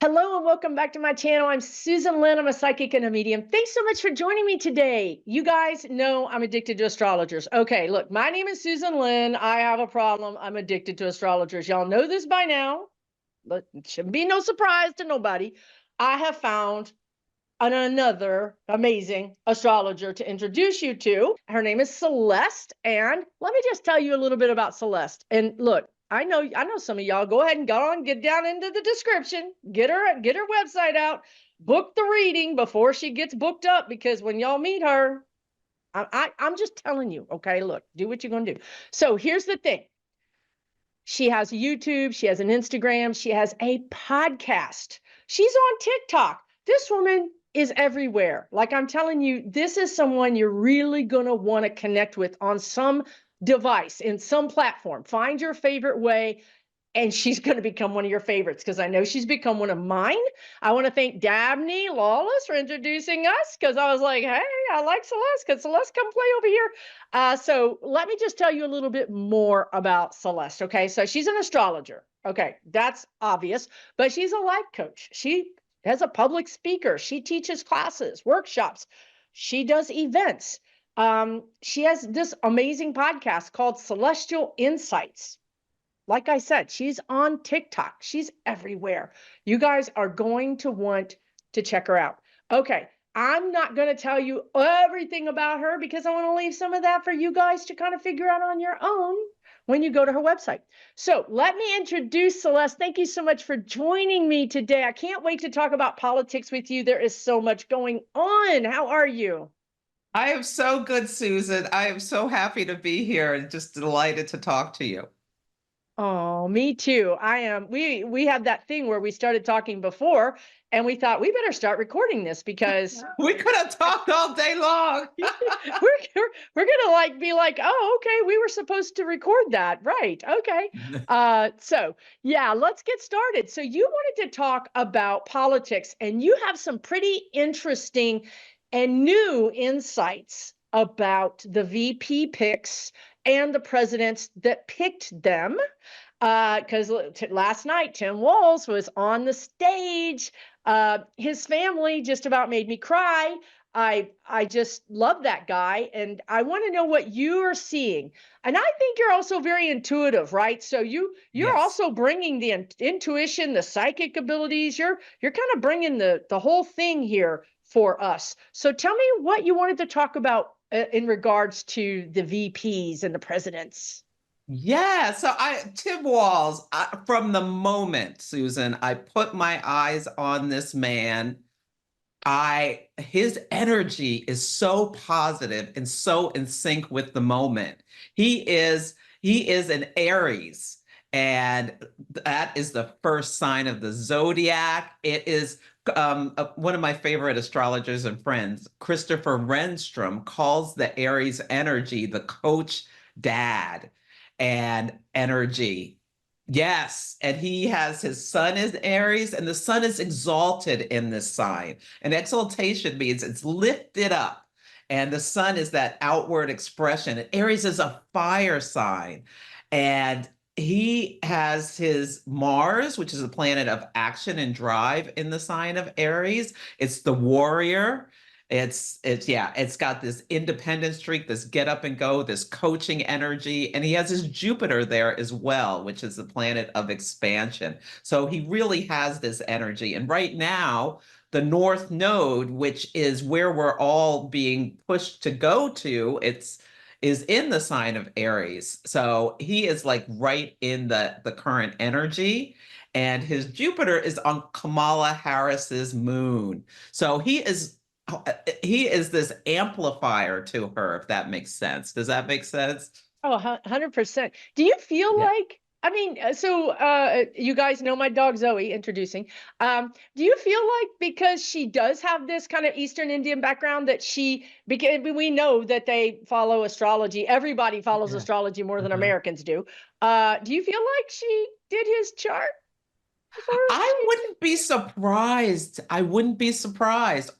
Hello and welcome back to my channel. I'm Susan Lynn. I'm a psychic and a medium. Thanks so much for joining me today. You guys know I'm addicted to astrologers. Okay, look, my name is Susan Lynn. I have a problem. I'm addicted to astrologers. Y'all know this by now, but it shouldn't be no surprise to nobody. I have found another amazing astrologer to introduce you to. Her name is Celeste, and let me just tell you a little bit about Celeste. And look, I know some of y'all. Go ahead and get down into the description, get her website out, book the reading before she gets booked up, because when y'all meet her, I'm just telling you, okay, look, do what you're gonna do. So here's the thing. She has YouTube, she has an Instagram, she has a podcast. She's on TikTok. This woman is everywhere. Like I'm telling you, this is someone you're really going to want to connect with on some device, in some platform. Find your favorite way, and she's going to become one of your favorites, because I know she's become one of mine. I want to thank Dabney Lawless for introducing us, because I was like, hey, I like Celeste. Could Celeste come play over here? So let me just tell you a little bit more about Celeste. Okay, so she's an astrologer. Okay, that's obvious, but she's a life coach. She as a public speaker, she teaches classes, workshops, she does events. She has this amazing podcast called Celestial Insights. Like I said, she's on TikTok. She's everywhere. You guys are going to want to check her out. Okay, I'm not going to tell you everything about her, because I want to leave some of that for you guys to kind of figure out on your own when you go to her website. So let me introduce Celeste. Thank you so much for joining me today. I can't wait to talk about politics with you. There is so much going on. How are you? I am so good, Susan. I am so happy to be here and just delighted to talk to you. Oh, me too. I am. We had that thing where we started talking before, and we thought we better start recording this, because We could have talked all day long. we're gonna be like, oh, okay, we were supposed to record that, right? Okay. So yeah, let's get started. So you wanted to talk about politics, and you have some pretty interesting and new insights about the VP picks and the presidents that picked them. Because last night, Tim Walz was on the stage. His family just about made me cry. I just love that guy, and I want to know what you are seeing. And I think you're also very intuitive, right? So you're Yes. also bringing the intuition, the psychic abilities. You're kind of bringing the whole thing here for us. So tell me what you wanted to talk about in regards to the VPs and the presidents. Yeah, so Tim Walz, from the moment, Susan, I put my eyes on this man, his energy is so positive and so in sync with the moment. He is an Aries, and that is the first sign of the zodiac. It is one of my favorite astrologers and friends, Christopher Renstrom, calls the Aries energy the coach dad and energy. Yes, and he has his sun is Aries, and the sun is exalted in this sign. And exaltation means it's lifted up, and the sun is that outward expression. And Aries is a fire sign, and he has his Mars, which is a planet of action and drive in the sign of Aries. It's the warrior. It's got this independent streak, this get up and go, this coaching energy, and he has his Jupiter there as well, which is the planet of expansion. So he really has this energy. And right now, the North Node, which is where we're all being pushed to go to, is in the sign of Aries. So he is like right in the current energy. And his Jupiter is on Kamala Harris's moon. So he is this amplifier to her, if that makes sense. Does that make sense? Oh, 100%. Do you feel Yeah. like, I mean, you guys know my dog Zoe, introducing. Do you feel like, because she does have this kind of Eastern Indian background, that because we know that they follow astrology. Everybody follows Yeah. astrology more than Uh-huh. Americans do. Do you feel like she did his chart before I wouldn't be surprised. I wouldn't be surprised.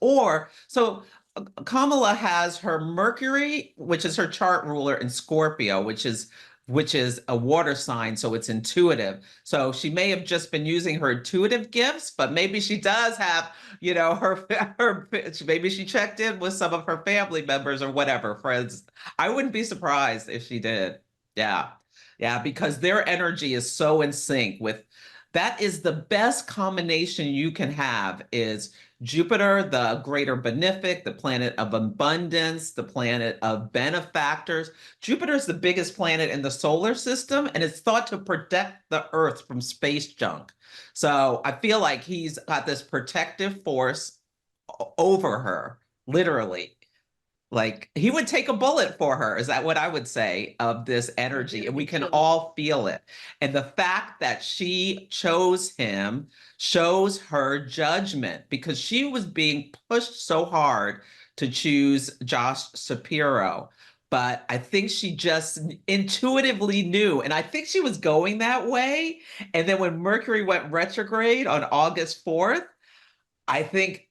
Kamala has her Mercury, which is her chart ruler in Scorpio, which is which is a water sign, so it's intuitive. So she may have just been using her intuitive gifts, but maybe she does have, her maybe she checked in with some of her family members or whatever, friends. I wouldn't be surprised if she did. Yeah. Yeah, because their energy is so in sync with that is the best combination you can have is Jupiter, the greater benefic, the planet of abundance, the planet of benefactors. Jupiter is the biggest planet in the solar system, and it's thought to protect the Earth from space junk. So I feel like he's got this protective force over her, literally. Like he would take a bullet for her, is that what I would say of this energy? And we can all feel it. And the fact that she chose him shows her judgment because she was being pushed so hard to choose Josh Shapiro. But I think she just intuitively knew. And I think she was going that way. And then when Mercury went retrograde on August 4th, I think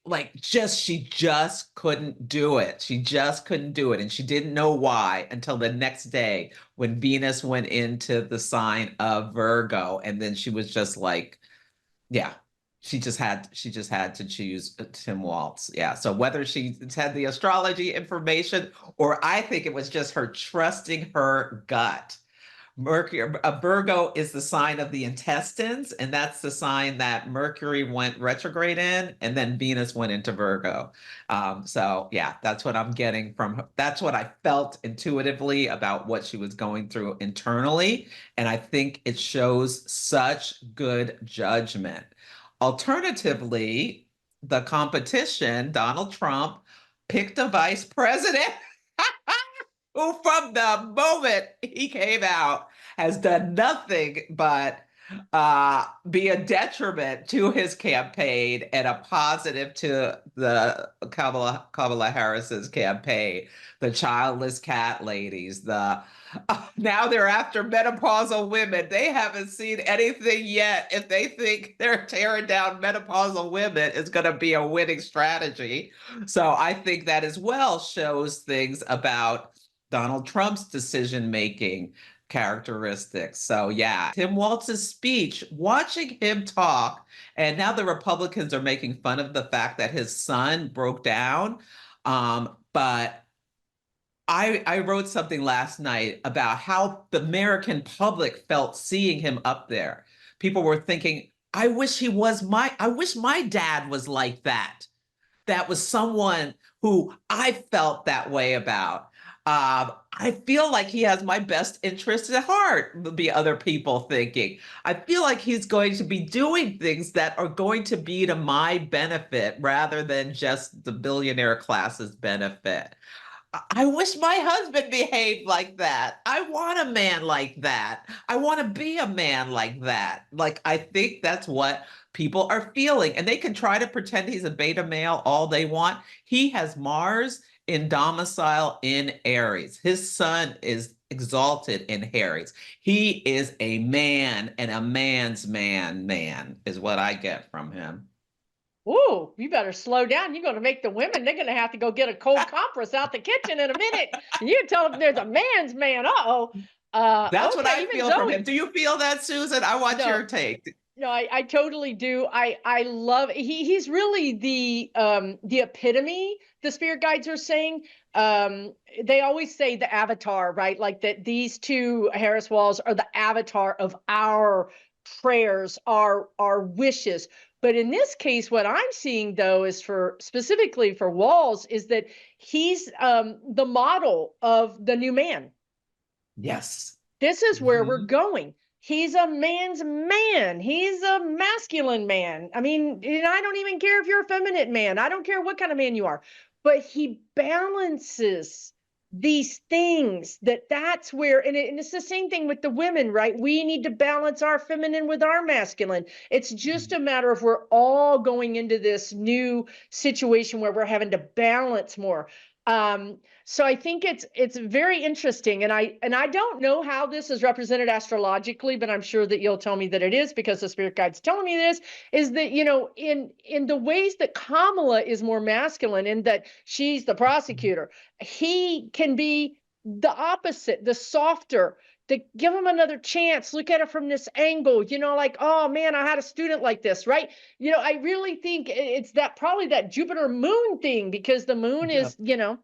she just couldn't do it. She just couldn't do it. And she didn't know why until the next day when Venus went into the sign of Virgo. And then she was just like, yeah, she just had to choose Tim Waltz. Yeah. So whether she had the astrology information or I think it was just her trusting her gut. Mercury, Virgo is the sign of the intestines, and that's the sign that Mercury went retrograde in, and then Venus went into Virgo. So yeah, that's what I'm getting from her. That's what I felt intuitively about what she was going through internally, and I think it shows such good judgment. Alternatively, the competition, Donald Trump, picked a vice president who from the moment he came out has done nothing but be a detriment to his campaign and a positive to the Kamala Harris's campaign. The childless cat ladies, now they're after menopausal women. They haven't seen anything yet. If they think they're tearing down menopausal women, it's going to be a winning strategy. So I think that as well shows things about Donald Trump's decision-making characteristics. So yeah, Tim Walz's speech, watching him talk, and now the Republicans are making fun of the fact that his son broke down. But I wrote something last night about how the American public felt seeing him up there. People were thinking, I wish my dad was like that. That was someone who I felt that way about. I feel like he has my best interests at heart, would be other people thinking. I feel like he's going to be doing things that are going to be to my benefit rather than just the billionaire class's benefit. I wish my husband behaved like that. I want a man like that. I want to be a man like that. Like, I think that's what people are feeling. And they can try to pretend he's a beta male all they want. He has Mars in domicile in Aries. His sun is exalted in Aries. He is a man and a man's man is what I get from him. Ooh, you better slow down. You're going to make the women, they're going to have to go get a cold compress out the kitchen in a minute. You tell them there's a man's man. Uh-oh. That's okay, what I feel from him. Do you feel that, Susan? I want your take. No, I totally do. I love he's really the epitome, the spirit guides are saying. They always say the avatar, right? Like that these two Harris Walls are the avatar of our prayers, our wishes. But in this case, what I'm seeing though is specifically for Walls is that he's the model of the new man. Yes. This is where we're going. He's a man's man. He's a masculine man. I mean, I don't even care if you're a feminine man. I don't care what kind of man you are. But he balances these things that's where, and it's the same thing with the women, right? We need to balance our feminine with our masculine. It's just a matter of we're all going into this new situation where we're having to balance more. So I think it's very interesting, and I don't know how this is represented astrologically, but I'm sure that you'll tell me that it is because the spirit guide's telling me this, is that, in the ways that Kamala is more masculine in that she's the prosecutor, he can be the opposite, the softer, to give them another chance, look at it from this angle, like, oh man, I had a student like this, right? I really think it's that probably that Jupiter moon thing, because the moon Yeah. is, yeah,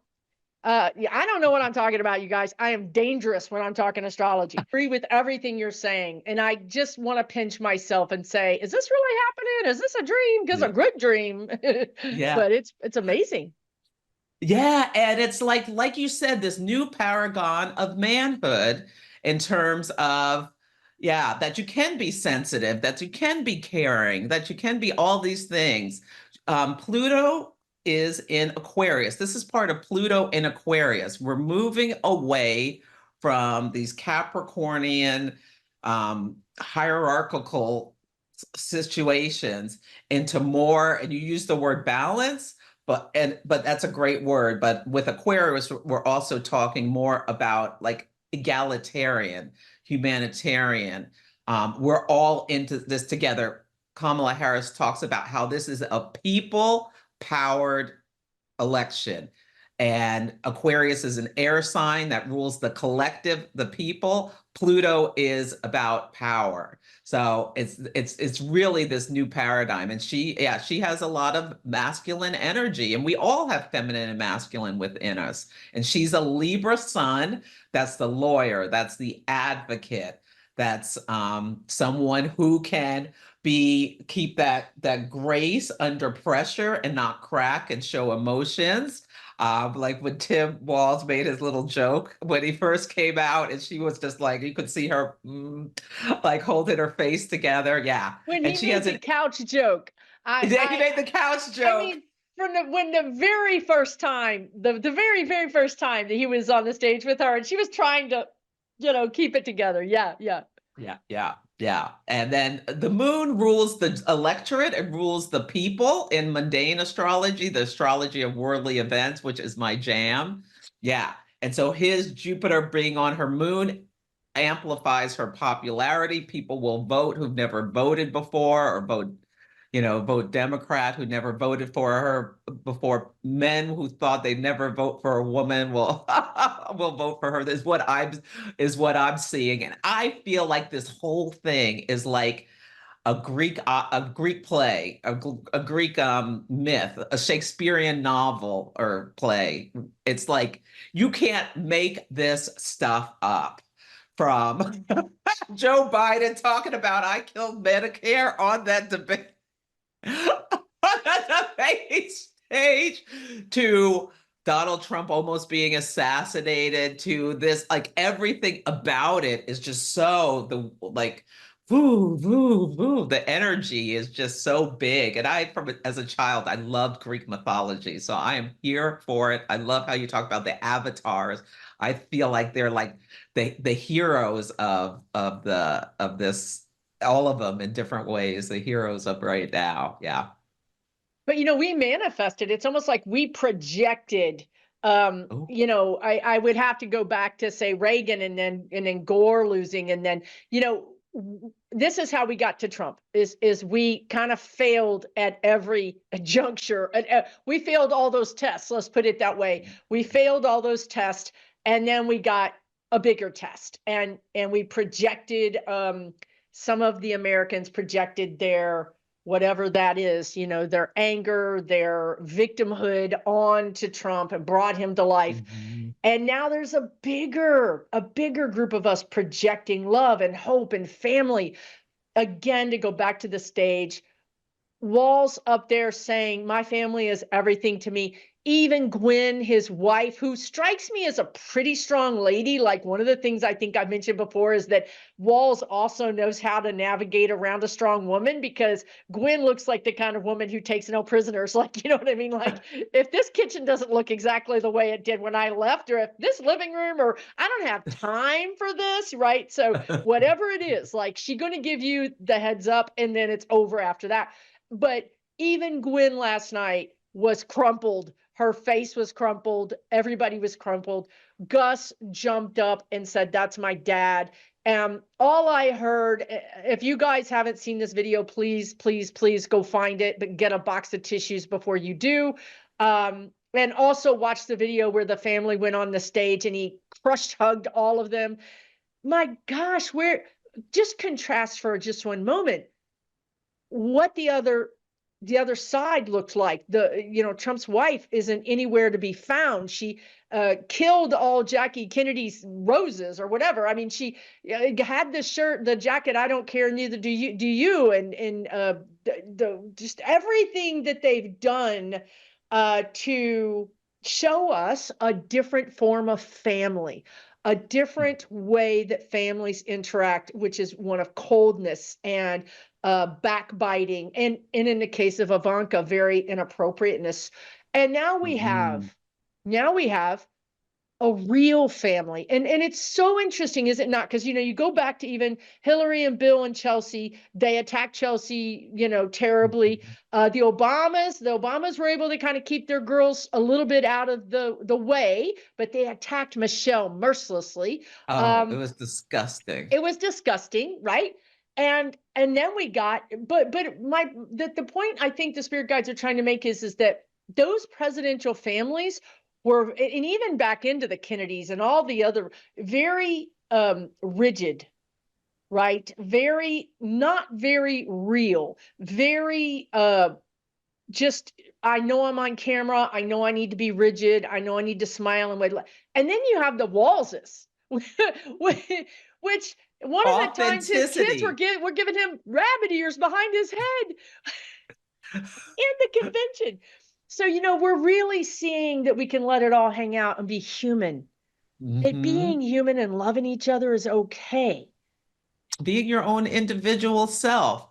I don't know what I'm talking about, you guys. I am dangerous when I'm talking astrology. Agree with everything you're saying. And I just want to pinch myself and say, is this really happening? Is this a dream? Because Yeah. a good dream. Yeah. But it's amazing. Yeah, and it's like you said, this new paragon of manhood in terms of, yeah, that you can be sensitive, that you can be caring, that you can be all these things. Pluto is in Aquarius. This is part of Pluto in Aquarius. We're moving away from these Capricornian hierarchical situations into more, and you use the word balance, but that's a great word. But with Aquarius, we're also talking more about like egalitarian, humanitarian. We're all into this together. Kamala Harris talks about how this is a people-powered election. And Aquarius is an air sign that rules the collective, the people. Pluto is about power. So it's really this new paradigm. And she has a lot of masculine energy, and we all have feminine and masculine within us. And she's a Libra sun. That's the lawyer, that's the advocate, that's someone who can keep that grace under pressure and not crack and show emotions. Like when Tim Walz made his little joke when he first came out, and she was just like, you could see her like holding her face together. Yeah. When And he she made has the an couch joke, he made the couch I joke. mean, when the very first time, the very, very first time that he was on the stage with her, and she was trying to, keep it together. Yeah, yeah. Yeah, yeah, yeah. And then the moon rules the electorate, it rules the people in mundane astrology, the astrology of worldly events, which is my jam. Yeah. And so his Jupiter being on her moon amplifies her popularity. People will vote who've never voted before, or vote Democrat who never voted for her before. Men who thought they'd never vote for a woman will will vote for her. This is what I'm seeing, and I feel like this whole thing is like a Greek play, a Greek myth, a Shakespearean novel or play. It's like you can't make this stuff up. From Joe Biden talking about I killed Medicare on that debate debate stage, to Donald Trump almost being assassinated, to this, like everything about it is just so woo, woo, woo. The energy is just so big. And as a child, I loved Greek mythology. So I am here for it. I love how you talk about the avatars. I feel like they're like the heroes of this, all of them in different ways, the heroes of right now. Yeah. But we manifested. It's almost like we projected. Oh. I would have to go back to say Reagan, and then Gore losing, and then this is how we got to Trump. Is we kind of failed at every juncture, and we failed all those tests. Let's put it that way. We failed all those tests, and then we got a bigger test, and we projected. Some of the Americans projected their whatever that is, their anger, their victimhood on to Trump, and brought him to life. Mm-hmm. And now there's a bigger group of us projecting love and hope and family. Again, to go back to the stage, Walz up there saying, my family is everything to me. Even Gwen, his wife, who strikes me as a pretty strong lady. Like, one of the things I think I mentioned before is that Walz also knows how to navigate around a strong woman, because Gwen looks like the kind of woman who takes no prisoners. Like, you know what I mean? Like, if this kitchen doesn't look exactly the way it did when I left, or if this living room, or I don't have time for this, right? So whatever it is, like, she's going to give you the heads up, and then it's over after that. But even Gwen last night was crumpled. Her face was crumpled. Everybody was crumpled. Gus jumped up and said, that's my dad. All I heard, if you guys haven't seen this video, please, please, please go find it, but get a box of tissues before you do. And also watch the video where the family went on the stage and he hugged all of them. my gosh, where just contrast for just one moment what the other side looked like. Trump's wife isn't anywhere to be found. She killed all Jackie Kennedy's roses or whatever. I mean, she had the shirt, the jacket, I don't care, neither do you, and just everything that they've done to show us a different form of family, a different way that families interact, which is one of coldness and backbiting, and in the case of Ivanka, very inappropriateness. And Mhm. now we have a real family. And it's so interesting, is it not? Because you go back to even Hillary and Bill and Chelsea. They attacked Chelsea, terribly. Mhm. The Obamas were able to kind of keep their girls a little bit out of the way, but they attacked Michelle mercilessly. Oh, it Um, was disgusting. it was disgusting, right? And then we got, but the point I think the spirit guides are trying to make is that those presidential families were, and even back into the Kennedys and all the other, very rigid, right? Very not very real, very just, I know I'm on camera, I know I need to be rigid, I know I need to smile and wait. And then you have the Walses, which one of the times his kids were Authenticity. giving him rabbit ears behind his head in the convention. So, we're really seeing that we can let it all hang out and be human. That Hmm. being human and loving each other is okay. Being your own individual self.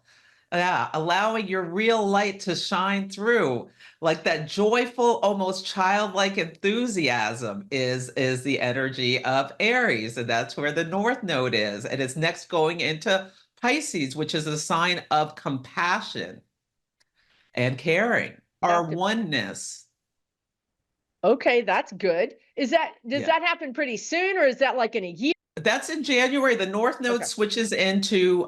Yeah, allowing your real light to shine through. Like that joyful, almost childlike enthusiasm is the energy of Aries, and that's where the North Node is. And it's next going into Pisces, which is a sign of compassion and caring, our That's oneness. okay. That's good. Does Yeah. that happen pretty soon, or is that like in a year? That's in January. The North Node Okay. switches into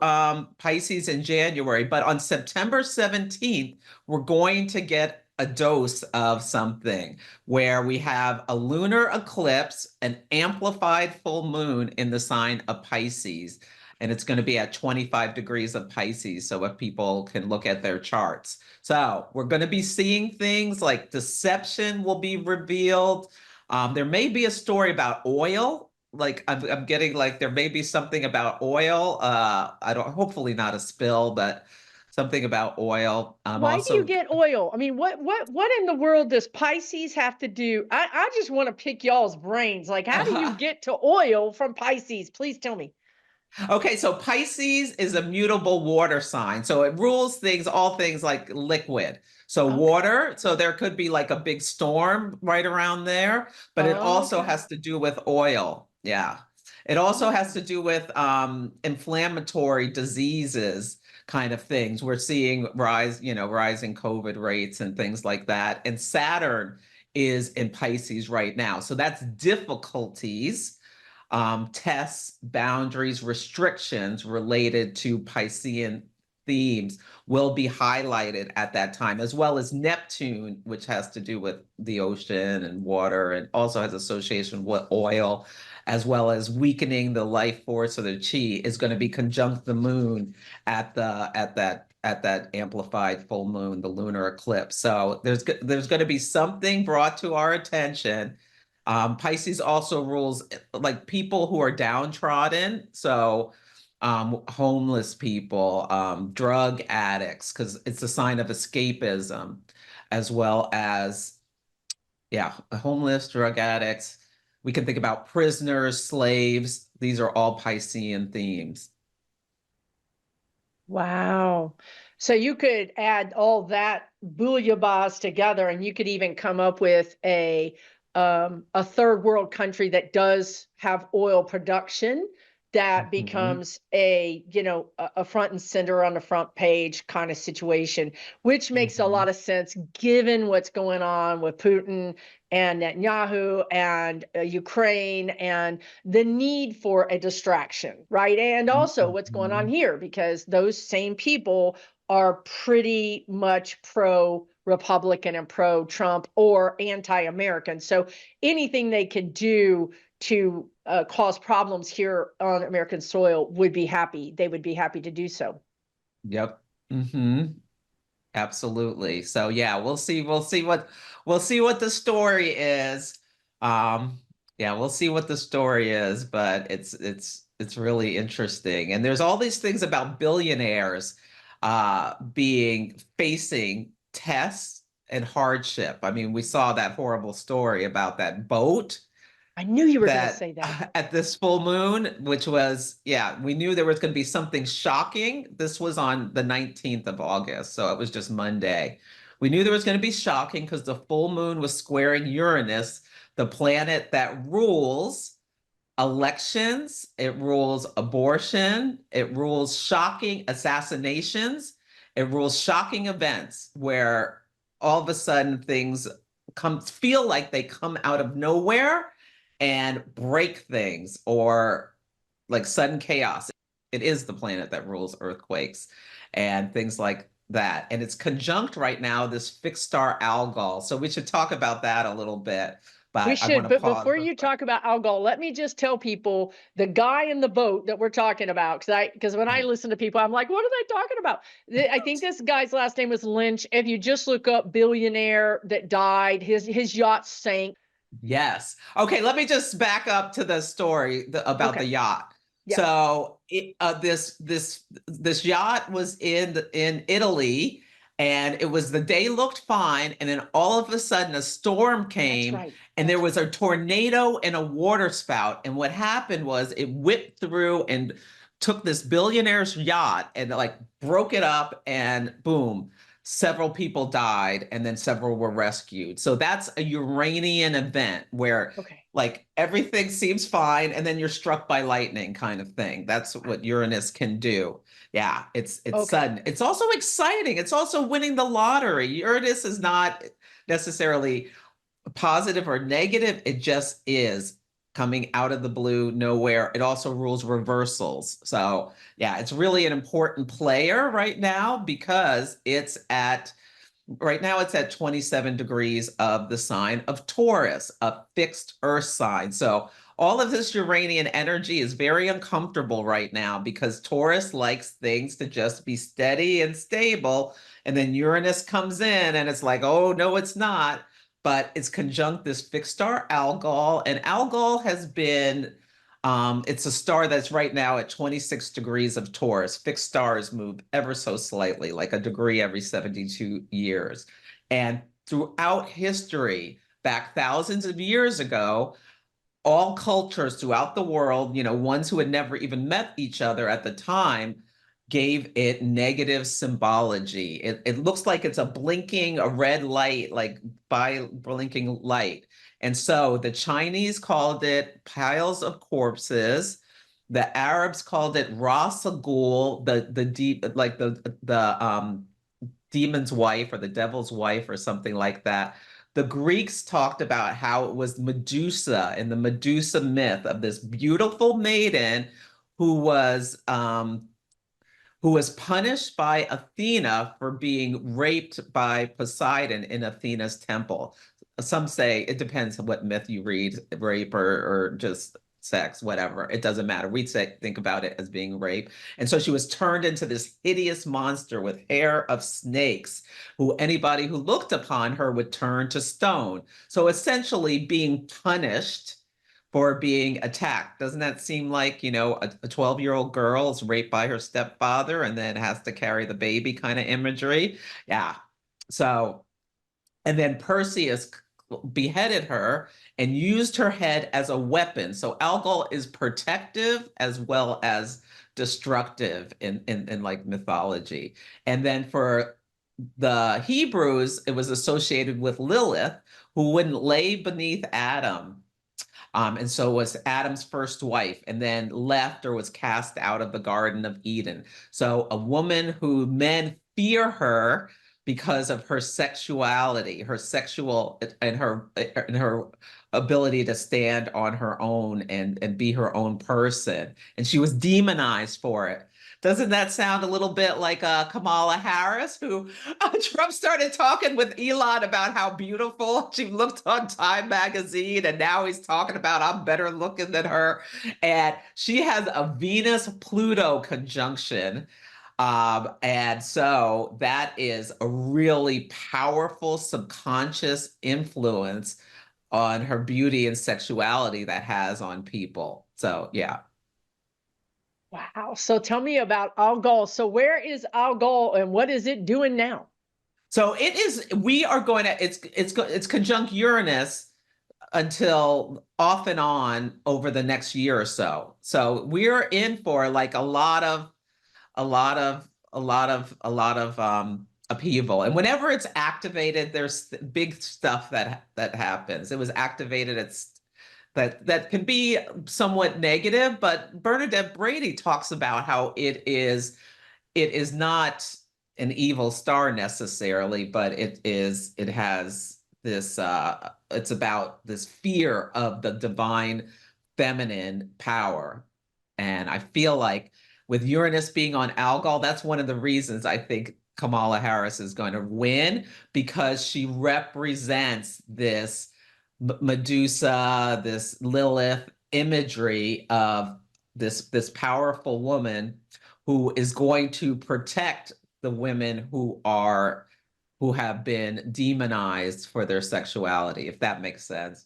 Pisces in January, but on September 17th, we're going to get a dose of something where we have a lunar eclipse, an amplified full moon in the sign of Pisces, and it's going to be at 25 degrees of Pisces. So if people can look at their charts. So we're going to be seeing things like deception will be revealed. There may be a story about oil, like I'm getting like there may be something about oil. I don't, hopefully not a spill, but something about oil. Why do you Also, get oil? I mean, what in the world does Pisces have to do? I just want to pick y'all's brains. Like, how do you get to oil from Pisces? Please tell me. okay, so Pisces is a mutable water sign. So it rules things, all things like liquid. So Okay. water, so there could be like a big storm right around there, but it also Okay. has to do with oil. Yeah. It also has Oh. to do with inflammatory diseases kind of things. We're seeing rising COVID rates and things like that. And Saturn is in Pisces right now. So that's difficulties, tests, boundaries, restrictions related to Piscean themes will be highlighted at that time, as well as Neptune, which has to do with the ocean and water, and also has association with oil, as well as weakening the life force of the chi, is going to be conjunct the moon at that amplified full moon, the lunar eclipse. So there's going to be something brought to our attention. Pisces also rules like people who are downtrodden. So homeless people, drug addicts, because it's a sign of escapism, as well as, yeah, homeless, drug addicts. We can think about prisoners, slaves. These are all Piscean themes. Wow. So you could add all that bouillabaisse together, and you could even come up with a third world country that does have oil production that Mhm. becomes a front and center on the front page kind of situation, which makes a Mhm. lot of sense given what's going on with Putin and Netanyahu and Ukraine and the need for a distraction, right? And also what's going on Mhm. here, because those same people are pretty much pro-Republican and pro-Trump or anti-American. So anything they could do to cause problems here on American soil would be happy. They would be happy to do so. Yep. Absolutely. So yeah, we'll see what the story is. Yeah, we'll see what the story is, but it's really interesting. And there's all these things about billionaires being facing tests and hardship. I mean, we saw that horrible story about that boat I knew you were going to that say that. at this full moon, which was, yeah, we knew there was going to be something shocking. This was on the 19th of August, so it was just Monday. We knew there was going to be shocking because the full moon was squaring Uranus, the planet that rules elections, it rules abortion, it rules shocking assassinations, it rules shocking events where all of a sudden things feel like they come out of nowhere and break things, or like sudden chaos. It is the planet that rules earthquakes and things like that. And it's conjunct right now, this fixed star Algol. So we should talk about that a little bit. We But I should, want to but pause. before you talk about Algol, let me just tell people the guy in the boat that we're talking about. Because when I listen to people, I'm like, what are they talking about? I think this guy's last name was Lynch. If you just look up billionaire that died, his yacht sank. Yes. Okay, let me just back up to the story about the Okay. yacht. Yeah. So this yacht was in Italy, and it was the day looked fine, and then all of a sudden a storm That's came, right. and That's there was a tornado and a water spout. And what happened was it whipped through and took this billionaire's yacht and like broke it up, and boom, several people died and then several were rescued. So that's a Uranian event where okay. like everything seems fine and then you're struck by lightning kind of thing. That's what Uranus can do. Yeah, it's Okay. sudden. It's also exciting. It's also winning the lottery. Uranus is not necessarily positive or negative. It just is coming out of the blue, nowhere. It also rules reversals. So yeah, it's really an important player right now because right now it's at 27 degrees of the sign of Taurus, a fixed earth sign. So all of this Uranian energy is very uncomfortable right now because Taurus likes things to just be steady and stable. And then Uranus comes in and it's like, oh, no, it's not. But it's conjunct this fixed star Algol. And Algol has been, it's a star that's right now at 26 degrees of Taurus. Fixed stars move ever so slightly, like a degree every 72 years. And throughout history, back thousands of years ago, all cultures throughout the world, ones who had never even met each other at the time, gave it negative symbology. It looks like it's a red light, like by blinking light. And so the Chinese called it piles of corpses. The Arabs called it Ras Al Ghul, the deep, like the demon's wife or the devil's wife or something like that. The Greeks talked about how it was Medusa and the Medusa myth of this beautiful maiden who was punished by Athena for being raped by Poseidon in Athena's temple. Some say it depends on what myth you read, rape or just sex, whatever. It doesn't matter. Think about it as being rape. And so she was turned into this hideous monster with hair of snakes, who anybody who looked upon her would turn to stone. So essentially being punished for being attacked. Doesn't that seem like, a 12-year-old girl is raped by her stepfather and then has to carry the baby kind of imagery? Yeah. So, and then Perseus beheaded her and used her head as a weapon. So Algol is protective as well as destructive in like mythology. And then for the Hebrews, it was associated with Lilith, who wouldn't lay beneath Adam. And so was Adam's first wife, and then left or was cast out of the Garden of Eden. So a woman who men fear her because of her sexuality, her sexual and her ability to stand on her own and be her own person. And she was demonized for it. Doesn't that sound a little bit like Kamala Harris, who Trump started talking with Elon about how beautiful she looked on Time magazine, and now he's talking about I'm better looking than her. And she has a Venus-Pluto conjunction. And so that is a really powerful subconscious influence on her beauty and sexuality that has on people. So yeah. Wow. So tell me about Algol. So where is Algol and what is it doing now? So it is, we are going to, it's conjunct Uranus until off and on over the next year or so. So we're in for like a lot of upheaval. And whenever it's activated, there's big stuff that happens. It was activated, that can be somewhat negative, but Bernadette Brady talks about how it is not an evil star necessarily, but it has this it's about this fear of the divine feminine power. And I feel like with Uranus being on Algol, that's one of the reasons I think Kamala Harris is going to win, because she represents this Medusa, this Lilith imagery of this powerful woman who is going to protect the women who have been demonized for their sexuality, if that makes sense.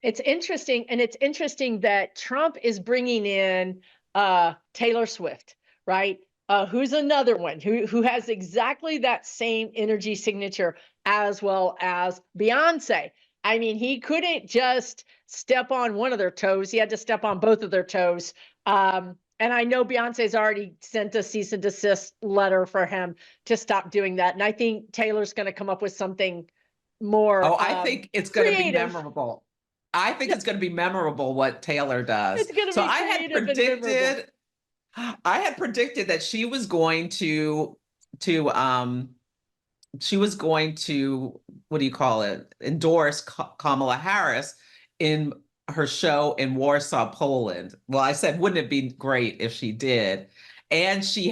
It's interesting, and it's interesting that Trump is bringing in Taylor Swift, right? Who's another one who has exactly that same energy signature, as well as Beyonce. I mean, he couldn't just step on one of their toes. He had to step on both of their toes. And I know Beyonce's already sent a cease and desist letter for him to stop doing that. And I think Taylor's going to come up with something more I think it's going to be creative. memorable. I think it's going to be memorable what Taylor does. It's going to So be creative and memorable. I had predicted that she was going to what do you call it, endorse Kamala Harris in her show in Warsaw, Poland. Well, I said, wouldn't it be great if she did? And she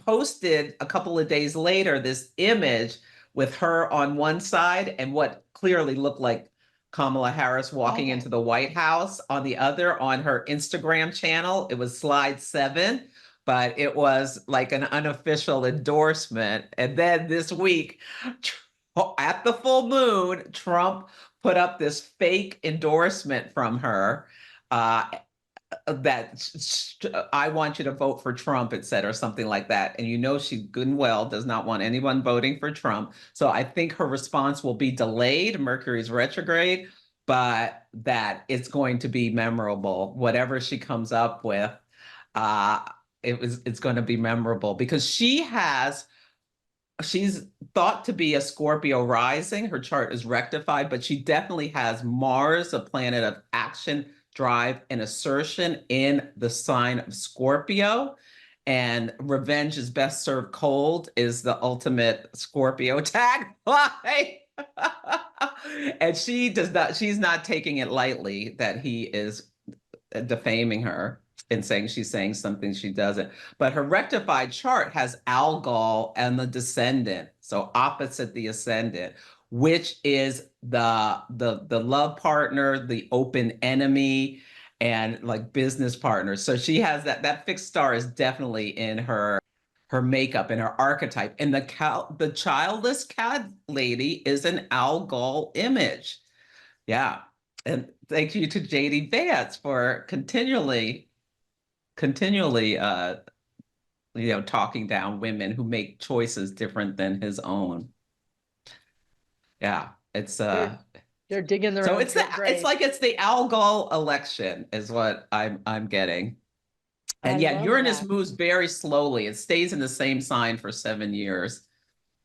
posted a couple of days later this image with her on one side and what clearly looked like Kamala Harris walking into the White House on the other, on her Instagram channel. It was slide 7, but it was like an unofficial endorsement. And then this week, at the full moon, Trump put up this fake endorsement from her that I want you to vote for Trump, it said, or something like that. And you know, she good and well does not want anyone voting for Trump. So I think her response will be delayed. Mercury's retrograde, but that it's going to be memorable. Whatever she comes up with, it's going to be memorable, because she's thought to be a Scorpio rising. Her chart is rectified, but she definitely has Mars, a planet of action, drive, and assertion, in the sign of Scorpio. And revenge is best served cold is the ultimate Scorpio tagline. And she's not taking it lightly that he is defaming her and saying she's saying something she doesn't. But her rectified chart has Algol and the descendant, so opposite the ascendant, which is the love partner, the open enemy, and like business partners. So she has that fixed star is definitely in her makeup, in her archetype. And the childless cat lady is an Algol image. Yeah. And thank you to JD Vance for continually talking down women who make choices different than his own. Yeah, it's they're digging their so own it's grave. it's the Algol election is what I'm getting. And yet Uranus moves very slowly. It stays in the same sign for 7 years.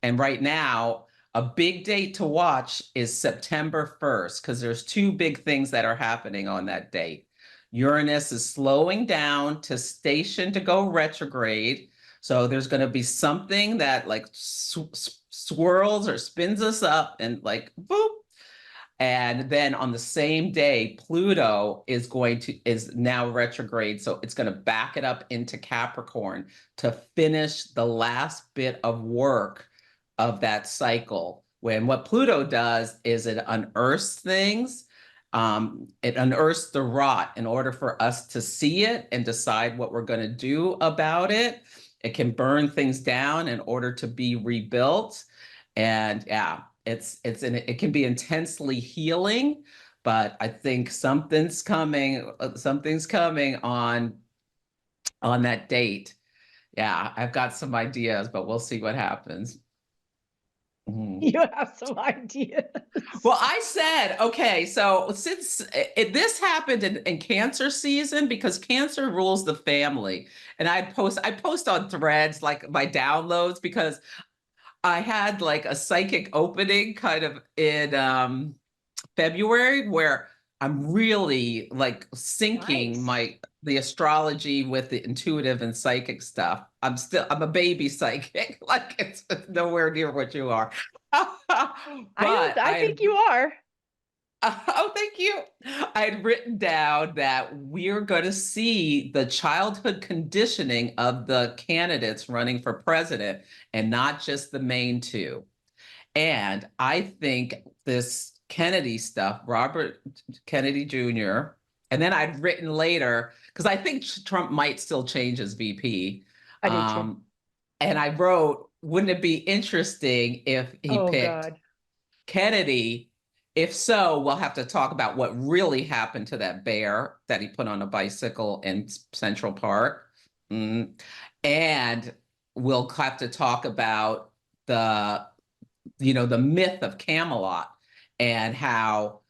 And right now, a big date to watch is September 1st, because there's 2 big things that are happening on that date. Uranus is slowing down to station to go retrograde. So there's going to be something that like swirls or spins us up and like, boop. And then on the same day, Pluto is now retrograde. So it's going to back it up into Capricorn to finish the last bit of work of that cycle. When what Pluto does is it unearths things. It unearths the rot in order for us to see it and decide what we're going to do about it. It can burn things down in order to be rebuilt. And yeah, it can be intensely healing, but I think something's coming on that date. Yeah, I've got some ideas, but we'll see what happens. You have some ideas. Well, I said, okay, so since this happened in Cancer season, because Cancer rules the family, and I post on Threads like my downloads, because I had like a psychic opening kind of in February where I'm really like syncing the astrology with the intuitive and psychic stuff. I'm a baby psychic, like it's nowhere near what you are. I think you are. Oh, thank you. I had written down that we're going to see the childhood conditioning of the candidates running for president and not just the main two. And I think this Kennedy stuff, Robert Kennedy Jr., and then I'd written later, because I think Trump might still change his VP. I do too. And I wrote, wouldn't it be interesting if he picked Kennedy? If so, we'll have to talk about what really happened to that bear that he put on a bicycle in Central Park. And we'll have to talk about the myth of Camelot and how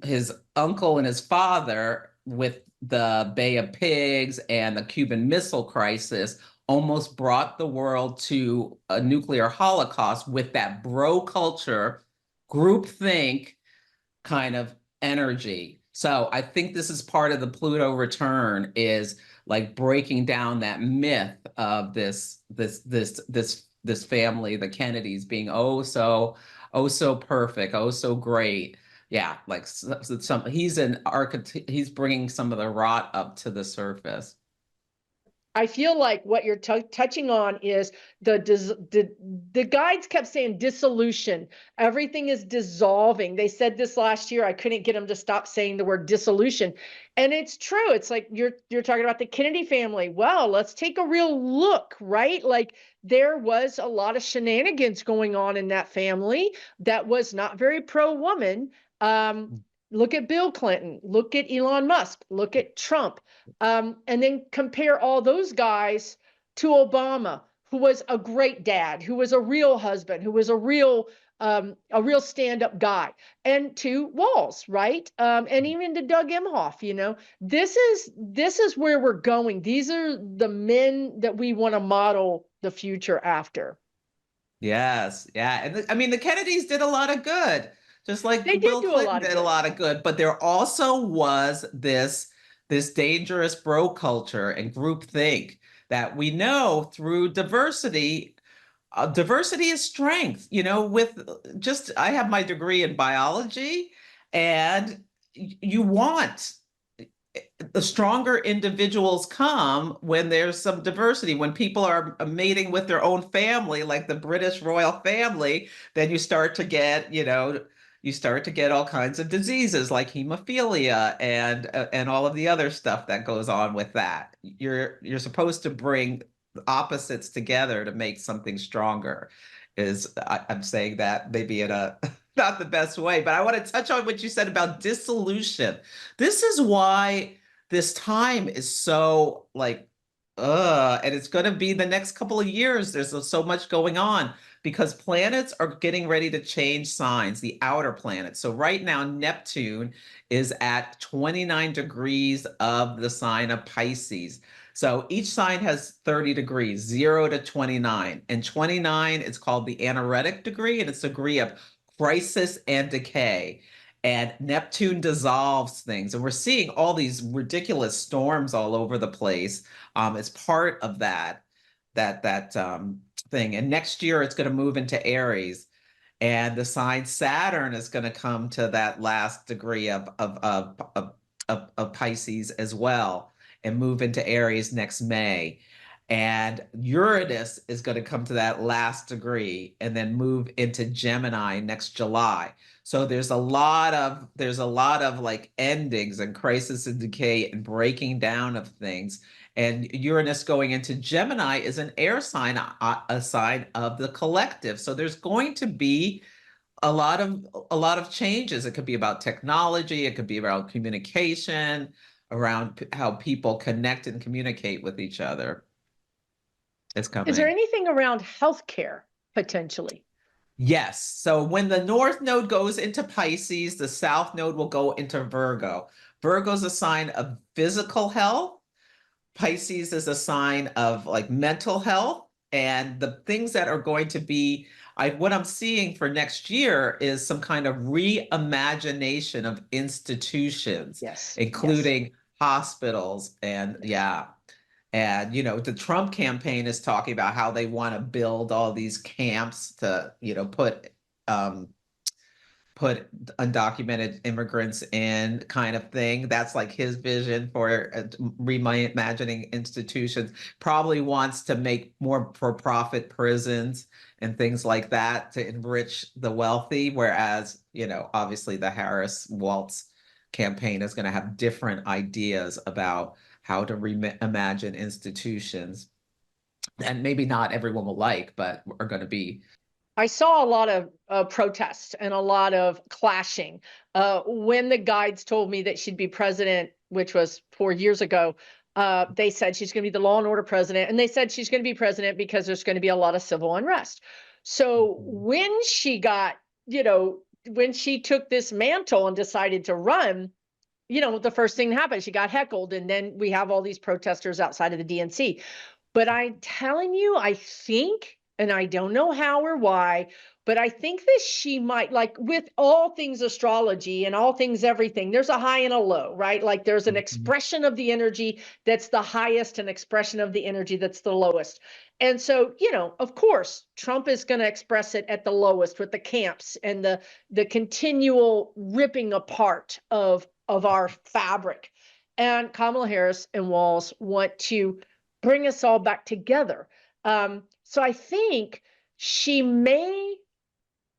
his uncle and his father, with the Bay of Pigs and the Cuban Missile Crisis, almost brought the world to a nuclear holocaust with that bro culture, groupthink kind of energy. So I think this is part of the Pluto return, is like breaking down that myth of this family, the Kennedys, being oh so perfect, oh so great. Yeah, like he's an architect. He's bringing some of the rot up to the surface. I feel like what you're touching on is the guides kept saying dissolution. Everything is dissolving. They said this last year. I couldn't get them to stop saying the word dissolution. And it's true. It's like you're talking about the Kennedy family. Well, let's take a real look, right? Like there was a lot of shenanigans going on in that family that was not very pro-woman. Look at Bill Clinton, look at Elon Musk, look at Trump, and then compare all those guys to Obama, who was a great dad, who was a real husband, who was a real stand-up guy, and to Walz, right? And even to Doug Emhoff. This is where we're going. These are the men that we want to model the future after. Yes, yeah, and I mean the Kennedys did a lot of good. Just like They Bill did do Clinton did a lot of good, but there also was this dangerous bro culture and groupthink that we know through diversity. Diversity is strength. I have my degree in biology, and you want the stronger individuals come when there's some diversity. When people are mating with their own family, like the British royal family, then you start to get, all kinds of diseases like hemophilia and all of the other stuff that goes on with that. You're supposed to bring opposites together to make something stronger. I'm saying that maybe in a not the best way, but I want to touch on what you said about dissolution. This is why this time is so like, and it's going to be the next couple of years. There's so much going on because planets are getting ready to change signs, the outer planets. So right now, Neptune is at 29 degrees of the sign of Pisces. So each sign has 30 degrees, 0 to 29. And 29 is called the anaretic degree, and it's a degree of crisis and decay. And Neptune dissolves things. And we're seeing all these ridiculous storms all over the place as part of that thing. And next year, it's going to move into Aries. And the sign Saturn is going to come to that last degree of Pisces as well and move into Aries next May. And Uranus is going to come to that last degree and then move into Gemini next July. So there's a lot of like endings and crisis and decay and breaking down of things. And Uranus going into Gemini is an air sign, a sign of the collective. So there's going to be a lot of changes. It could be about technology, it could be about communication, around how people connect and communicate with each other. It's Is there coming. anything around healthcare potentially? Yes. So when the North Node goes into Pisces, the South Node will go into Virgo. Virgo's a sign of physical health. Pisces is a sign of like mental health. And the things that are going to be, what I'm seeing for next year is some kind of reimagination of institutions, Yes. Yes. including hospitals. And Yes. yeah. And, the Trump campaign is talking about how they want to build all these camps to, um, put undocumented immigrants in kind of thing. That's like his vision for reimagining institutions. Probably wants to make more for-profit prisons and things like that to enrich the wealthy. Whereas, obviously the Harris Waltz campaign is going to have different ideas about how to reimagine institutions. And maybe not everyone will like, but are going to be. I saw a lot of protests and a lot of clashing. When the guides told me that she'd be president, which was 4 years ago, they said she's going to be the law and order president. And they said she's going to be president because there's going to be a lot of civil unrest. So Mhm. when she got, when she took this mantle and decided to run, the first thing that happened, she got heckled. And then we have all these protesters outside of the DNC. But I'm telling you, I think, and I don't know how or why, but I think that she might, like with all things astrology and all things everything, there's a high and a low, right? Like there's an Mhm. expression of the energy that's the highest, and expression of the energy that's the lowest. And so, of course, Trump is going to express it at the lowest with the camps and the continual ripping apart of our fabric. And Kamala Harris and Walz want to bring us all back together. So I think she may,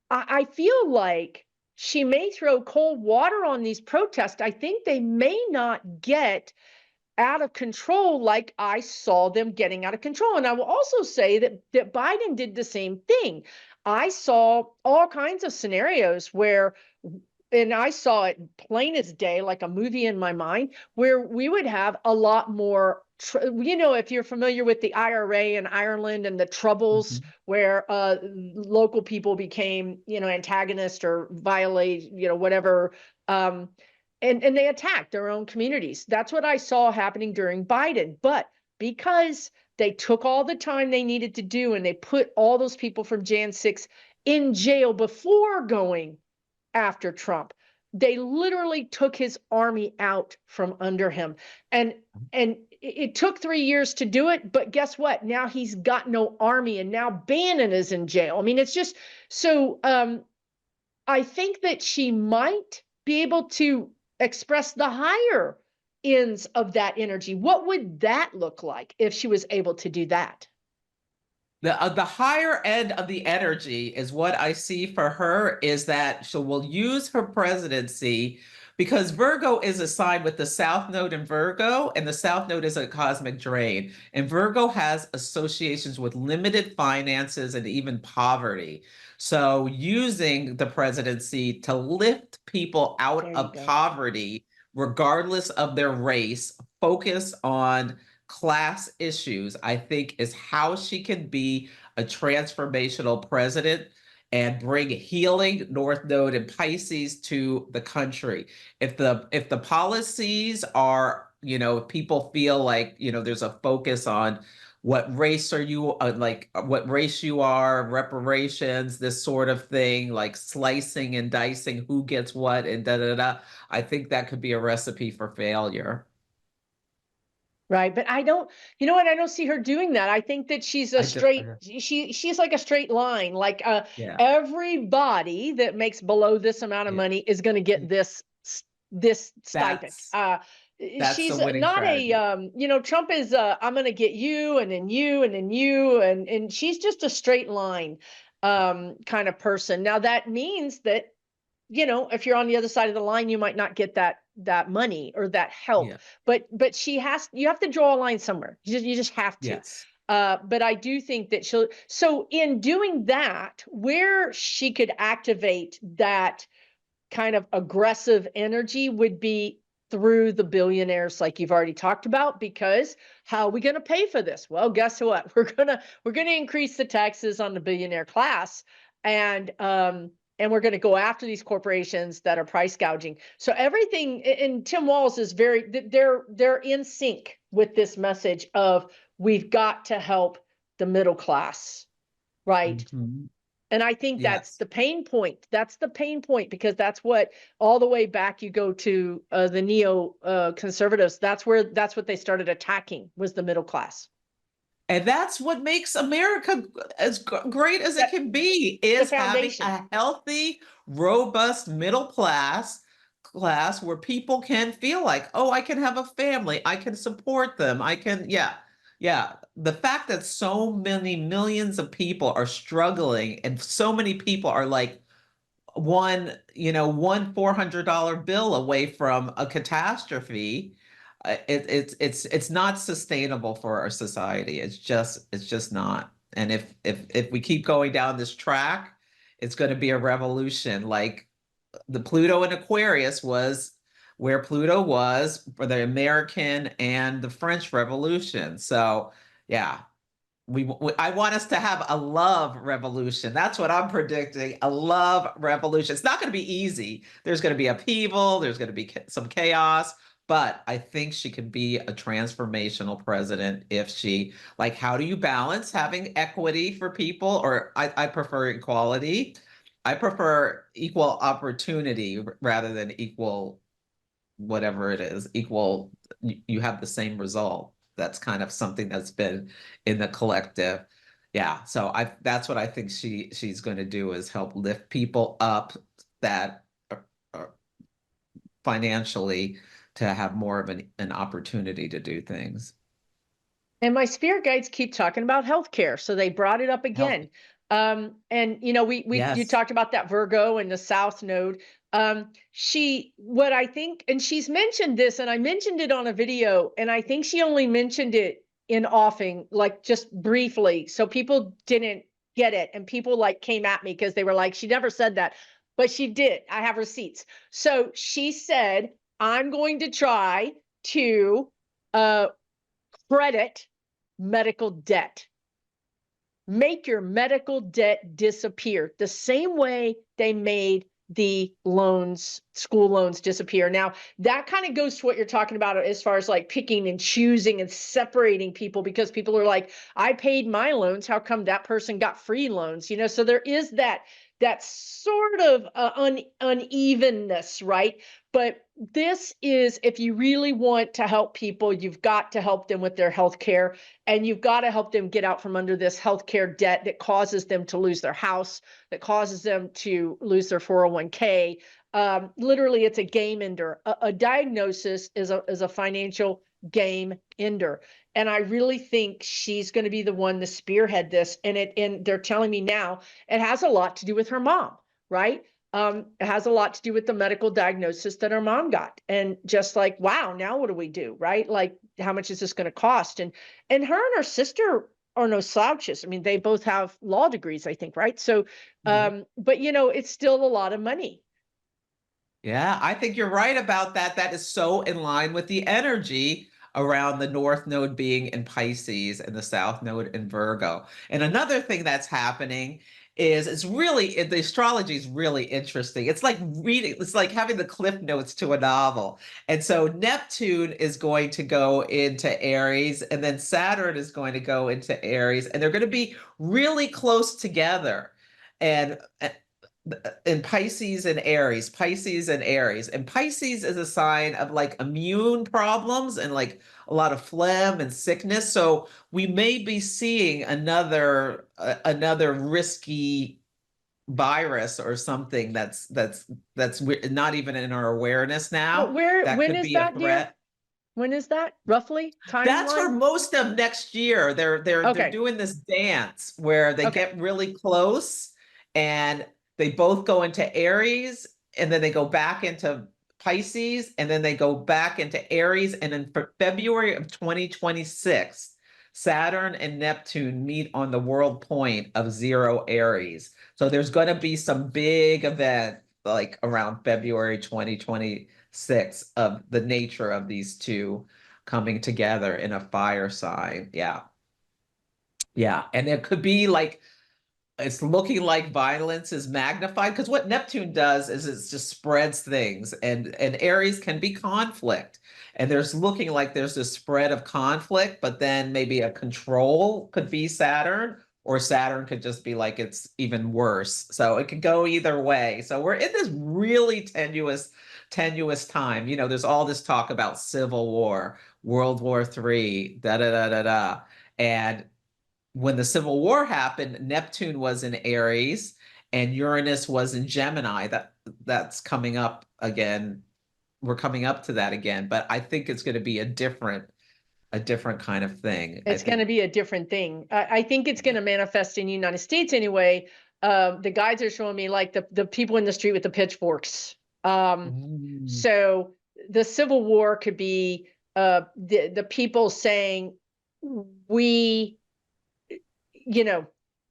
I feel like she may throw cold water on these protests. I think they may not get out of control like I saw them getting out of control. And I will also say that Biden did the same thing. I saw all kinds of scenarios where, and I saw it plain as day, like a movie in my mind, where we would have a lot more. If you're familiar with the IRA in Ireland and the troubles Mhm. where local people became, antagonist or violate, whatever, and they attacked their own communities. That's what I saw happening during Biden. But because they took all the time they needed to do and they put all those people from Jan 6 in jail before going after Trump. They literally took his army out from under him. And it took 3 years to do it, but guess what? Now he's got no army, and now Bannon is in jail. I mean, it's just so I think that she might be able to express the higher ends of that energy. What would that look like if she was able to do that? The higher end of the energy is what I see for her is that she will use her presidency because Virgo is a sign with the South Node in Virgo, and the South Node is a cosmic drain. And Virgo has associations with limited finances and even poverty. So using the presidency to lift people out There you of go. poverty, regardless of their race, focus on class issues, I think, is how she can be a transformational president and bring healing North Node and Pisces to the country. If the policies are, people feel like, there's a focus on what race are you, like what race you are, reparations, this sort of thing, like slicing and dicing who gets what and da da da. I think that could be a recipe for failure. Right. But I don't, you know what? I don't see her doing that. I think that she's a I do, straight, she's like a straight line. Like yeah, everybody that makes below this amount of yeah. money is going to get this stipend. That's that's the She's winning not a strategy. you know, Trump is I'm going to get you and then you and then you and she's just a straight line kind of person. Now that means that, you know, if you're on the other side of the line, you might not get that money or that help. Yeah. But she has, you have to draw a line somewhere. You just have to. Yes. But I do think that she'll, so in doing that, where she could activate that kind of aggressive energy would be through the billionaires, like you've already talked about. Because how are we going to pay for this? Well, guess what? We're gonna increase the taxes on the billionaire class, and we're going to go after these corporations that are price gouging. So everything, and Tim Walz is very, they're in sync with this message of we've got to help the middle class, right? Mhm. And I think that's Yes. the pain point. That's the pain point, because that's what, all the way back, you go to the neo conservatives. That's what they started attacking, was the middle class. And that's what makes America as great as it That can be, the is having foundation. a healthy, robust middle class where people can feel like, oh, I can have a family, I can support them, I can, yeah, yeah. The fact that so many millions of people are struggling and so many people are like one $400 bill away from a catastrophe. It's not sustainable for our society. It's just not. And if we keep going down this track, it's going to be a revolution. Like the Pluto in Aquarius was where Pluto was for the American and the French Revolution. So yeah, I want us to have a love revolution. That's what I'm predicting. A love revolution. It's not going to be easy. There's going to be upheaval. There's going to be some chaos. But I think she can be a transformational president if she, like, how do you balance having equity for people? Or I prefer equality. I prefer equal opportunity rather than equal whatever it is, equal, you have the same result. That's kind of something that's been in the collective. Yeah, so that's what I think she's going to do, is help lift people up that are financially, to have more of an opportunity to do things. And my spirit guides keep talking about healthcare, so they brought it up Health. again. And you know, you Yes. talked about that Virgo and the South Node. What I think, and she's mentioned this, and I mentioned it on a video, and I think she only mentioned it in offing, like just briefly, so people didn't get it, and people like came at me because they were like, she never said that, but she did. I have receipts. So she said, I'm going to try to uh, credit medical debt. Make your medical debt disappear the same way they made the loans, school loans, disappear. Now, that kind of goes to what you're talking about as far as like picking and choosing and separating people, because people are like, I paid my loans, how come that person got free loans? You know, so there is that sort of unevenness, right? But this is, if you really want to help people, you've got to help them with their health care, and you've got to help them get out from under this healthcare debt that causes them to lose their house, that causes them to lose their 401k. Literally, it's a game ender. A diagnosis is a financial game ender. And I really think she's going to be the one to spearhead this. And they're telling me now it has a lot to do with her mom, right? It has a lot to do with the medical diagnosis that her mom got. And just like, wow, now what do we do, right? Like, how much is this going to cost? And her and her sister are no slouches. I mean, they both have law degrees, I think, right? So, Yeah. but you know, it's still a lot of money. Yeah, I think you're right about that. That is so in line with the energy around the North Node being in Pisces and the South Node in Virgo. And another thing that's happening is the astrology is really interesting. It's like reading, it's like having the cliff notes to a novel. And so Neptune is going to go into Aries, and then Saturn is going to go into Aries, and they're going to be really close together. And in Pisces and Aries, Pisces and Aries. And Pisces is a sign of like immune problems and like a lot of phlegm and sickness. So we may be seeing another risky virus or something that's not even in our awareness now. That When could is be a that, dear? threat. When is that roughly That's for timeline? most of next year. They're Okay. doing this dance where they Okay. get really close and they both go into Aries and then they go back into Pisces and then they go back into Aries, and in February of 2026, Saturn and Neptune meet on the world point of 0 Aries. So there's going to be some big event like around February 2026 of the nature of these two coming together in a fire sign. Yeah. Yeah. And it could be like it's looking like violence is magnified, because what Neptune does is it just spreads things, and Aries can be conflict. And there's looking like there's this spread of conflict, but then maybe a control could be Saturn, or Saturn could just be like it's even worse. So it could go either way. So we're in this really tenuous time. There's all this talk about civil war, World War III, da da da da da. And when the Civil War happened, Neptune was in Aries and Uranus was in Gemini. That's coming up again. We're coming up to that again, but I think it's going to be a different kind of thing. I It's going to think. be a different thing. I think it's going to manifest in the United States anyway. The guides are showing me like the people in the street with the pitchforks. Mm. So the Civil War could be the people saying, we,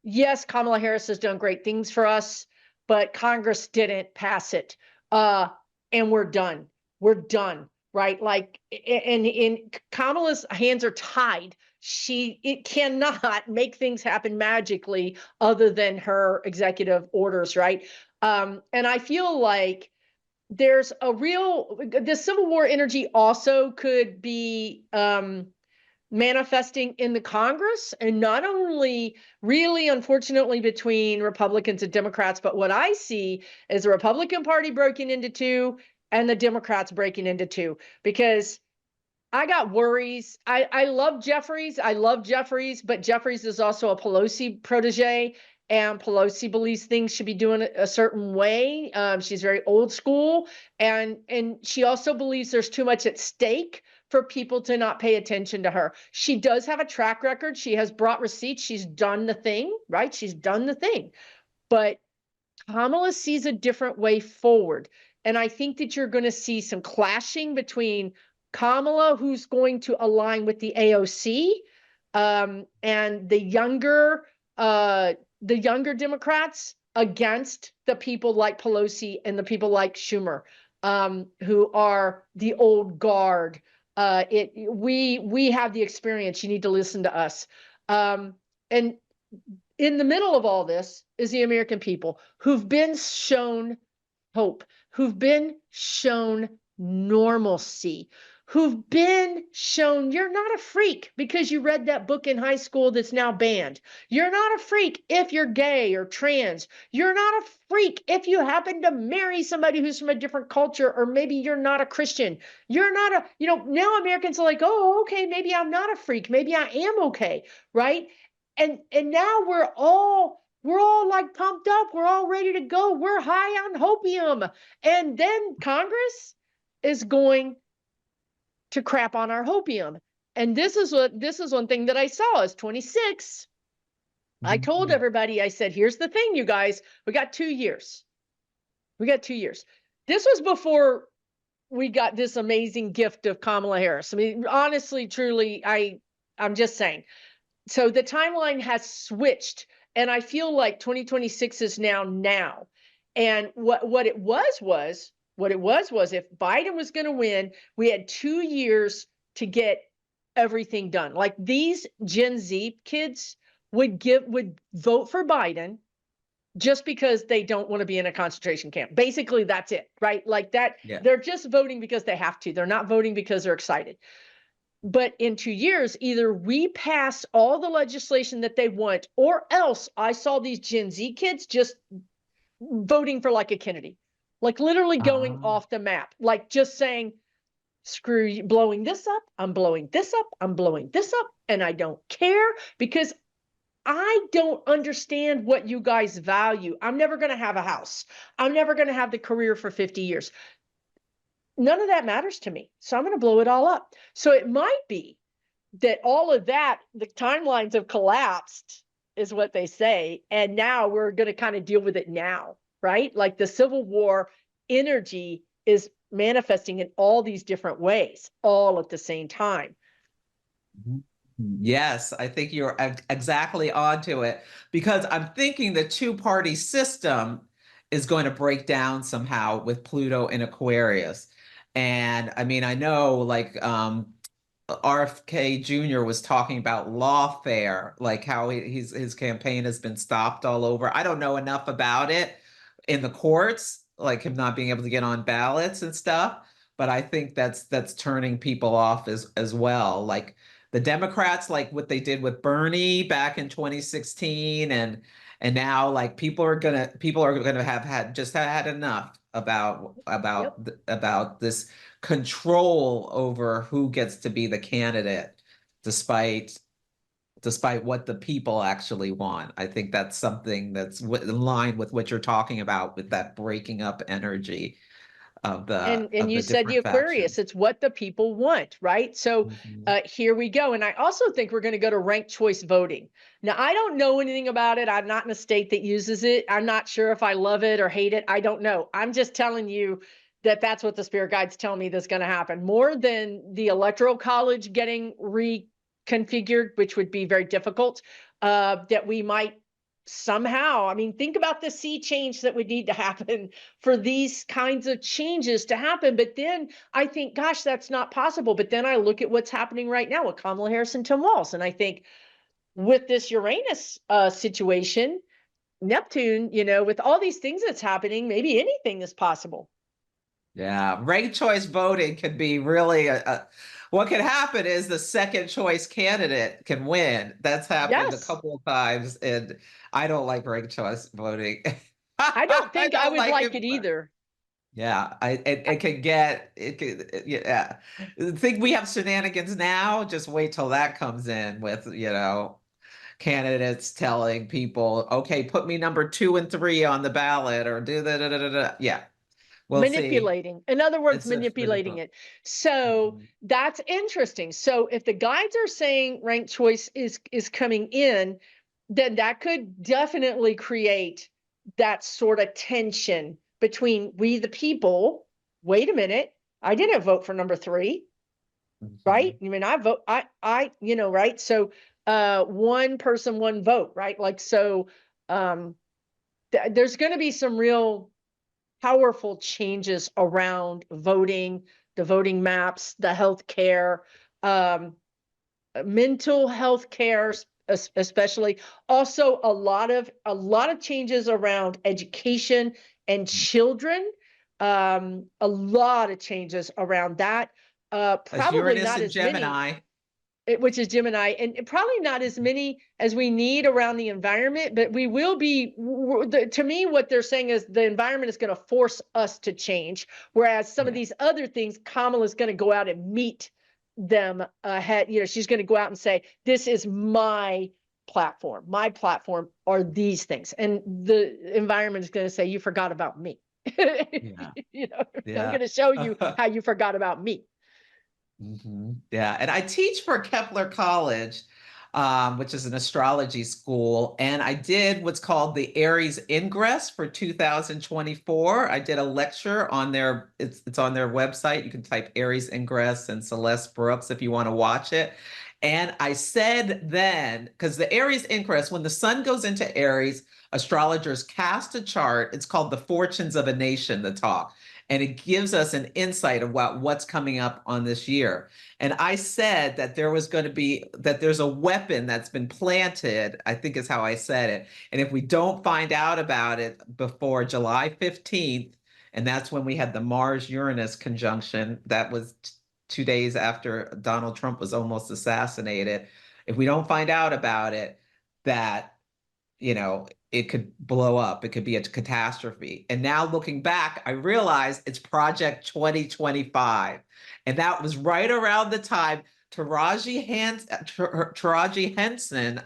yes, Kamala Harris has done great things for us, but Congress didn't pass it. And we're done. We're done. Right. Like, and Kamala's hands are tied. It cannot make things happen magically other than her executive orders. Right. And I feel like the Civil War energy also could be, manifesting in the Congress, and not only really, unfortunately, between Republicans and Democrats, but what I see is the Republican Party breaking into two and the Democrats breaking into two, because I got worries. I love Jeffries. But Jeffries is also a Pelosi protege, and Pelosi believes things should be doing a certain way. She's very old school, and she also believes there's too much at stake for people to not pay attention to her. She does have a track record. She has brought receipts. She's done the thing, right? She's done the thing. But Kamala sees a different way forward. And I think that you're going to see some clashing between Kamala, who's going to align with the AOC, and the younger Democrats against the people like Pelosi and the people like Schumer, who are the old guard. We have the experience. You need to listen to us. And in the middle of all this is the American people who've been shown hope, who've been shown normalcy, who've been shown you're not a freak because you read that book in high school that's now banned. You're not a freak if you're gay or trans. You're not a freak if you happen to marry somebody who's from a different culture, or maybe you're not a Christian. You're not now Americans are like, oh, okay, maybe I'm not a freak. Maybe I am okay, right? And now we're all like pumped up. We're all ready to go. We're high on hopium. And then Congress is going to crap on our hopium. And this is one thing that I saw is 26. I told everybody, I said, here's the thing, you guys, we got 2 years. This was before we got this amazing gift of Kamala Harris. I mean, honestly, truly, I'm just saying. So the timeline has switched, and I feel like 2026 is now. And what it was if Biden was going to win, we had 2 years to get everything done. Like, these Gen Z kids would vote for Biden just because they don't want to be in a concentration camp. Basically, that's it, right? Like that. Yeah. They're just voting because they have to. They're not voting because they're excited. But in 2 years, either we pass all the legislation that they want, or else I saw these Gen Z kids just voting for like a Kennedy, like literally going Ah. off the map, like just saying, screw you, blowing this up, I'm blowing this up, I'm blowing this up, and I don't care because I don't understand what you guys value. I'm never going to have a house. I'm never going to have the career for 50 years. None of that matters to me. So I'm going to blow it all up. So it might be that all of that, the timelines have collapsed, is what they say. And now we're going to kind of deal with it now, right? Like the Civil War energy is manifesting in all these different ways, all at the same time. Yes, I think you're exactly onto it because I'm thinking the two-party system is going to break down somehow with Pluto in Aquarius. And I mean, I know like RFK Jr. was talking about lawfare, like how his campaign has been stopped all over. I don't know enough about it in the courts, like him not being able to get on ballots and stuff. But I think that's turning people off as well. Like the Democrats, like what they did with Bernie back in 2016, and now like people are gonna have had enough Yep. about this control over who gets to be the candidate, despite what the people actually want. I think that's something that's in line with what you're talking about with that breaking up energy And of you the said the different Aquarius, factions. it's what the people want, right? So Mhm. here we go. And I also think we're going to go to ranked choice voting. Now, I don't know anything about it. I'm not in a state that uses it. I'm not sure if I love it or hate it. I don't know. I'm just telling you that that's what the spirit guides tell me that's going to happen. More than the electoral college getting reconfigured, which would be very difficult, that we might somehow, I mean, think about the sea change that would need to happen for these kinds of changes to happen. But then I think, gosh, that's not possible. But then I look at what's happening right now with Kamala Harris and Tim Walz, and I think with this Uranus situation, Neptune, with all these things that's happening, maybe anything is possible. Yeah, ranked choice voting can be really what can happen is the second choice candidate can win. That's happened a Yes. couple of times, and I don't like ranked choice voting. I don't I think I don't would like like it. it either. Yeah, it can get it can yeah. Think we have shenanigans now? Just wait till that comes in with, candidates telling people, okay, put me number 2 and 3 on the ballot or do that. Yeah, we'll see. Manipulating. In other words, It's a manipulating political. it. So Mhm. that's interesting. So if the guides are saying ranked choice is coming in, then that could definitely create that sort of tension between we the people. Wait a minute, I didn't vote for number 3, right? Mhm. I mean, I vote, right? So one person, one vote, right? Like so um there's going to be some real powerful changes around voting, the voting maps, the health care, um, mental health care, especially. Also, a lot of changes around education and children. A lot of changes around that. That's Probably Uranus not and as many, Gemini. which is Gemini, and probably not as many as we need around the environment, but we will be, to me, what they're saying is the environment is going to force us to change. Whereas some of Yeah. these other things, Kamala is going to go out and meet them ahead. She's going to go out and say, this is my platform. My platform are these things. And the environment is going to say, you forgot about me. Yeah. I'm Yeah. going to show you how you forgot about me. Yeah, and I teach for Kepler College, which is an astrology school, and I did what's called the Aries Ingress for 2024. I did a lecture on it's on their website. You can type Aries Ingress and Celeste Brooks if you want to watch it. And I said then, because the Aries Ingress, when the sun goes into Aries, astrologers cast a chart. It's called the Fortunes of a Nation, the talk, and it gives us an insight about what's coming up on this year. And I said that there's a weapon that's been planted, I think is how I said it. And if we don't find out about it before July 15th, and that's when we had the Mars Uranus conjunction, that was 2 days after Donald Trump was almost assassinated. If we don't find out about it, that it could blow up. It could be a catastrophe. And now looking back, I realize it's Project 2025. And that was right around the time Taraji Henson,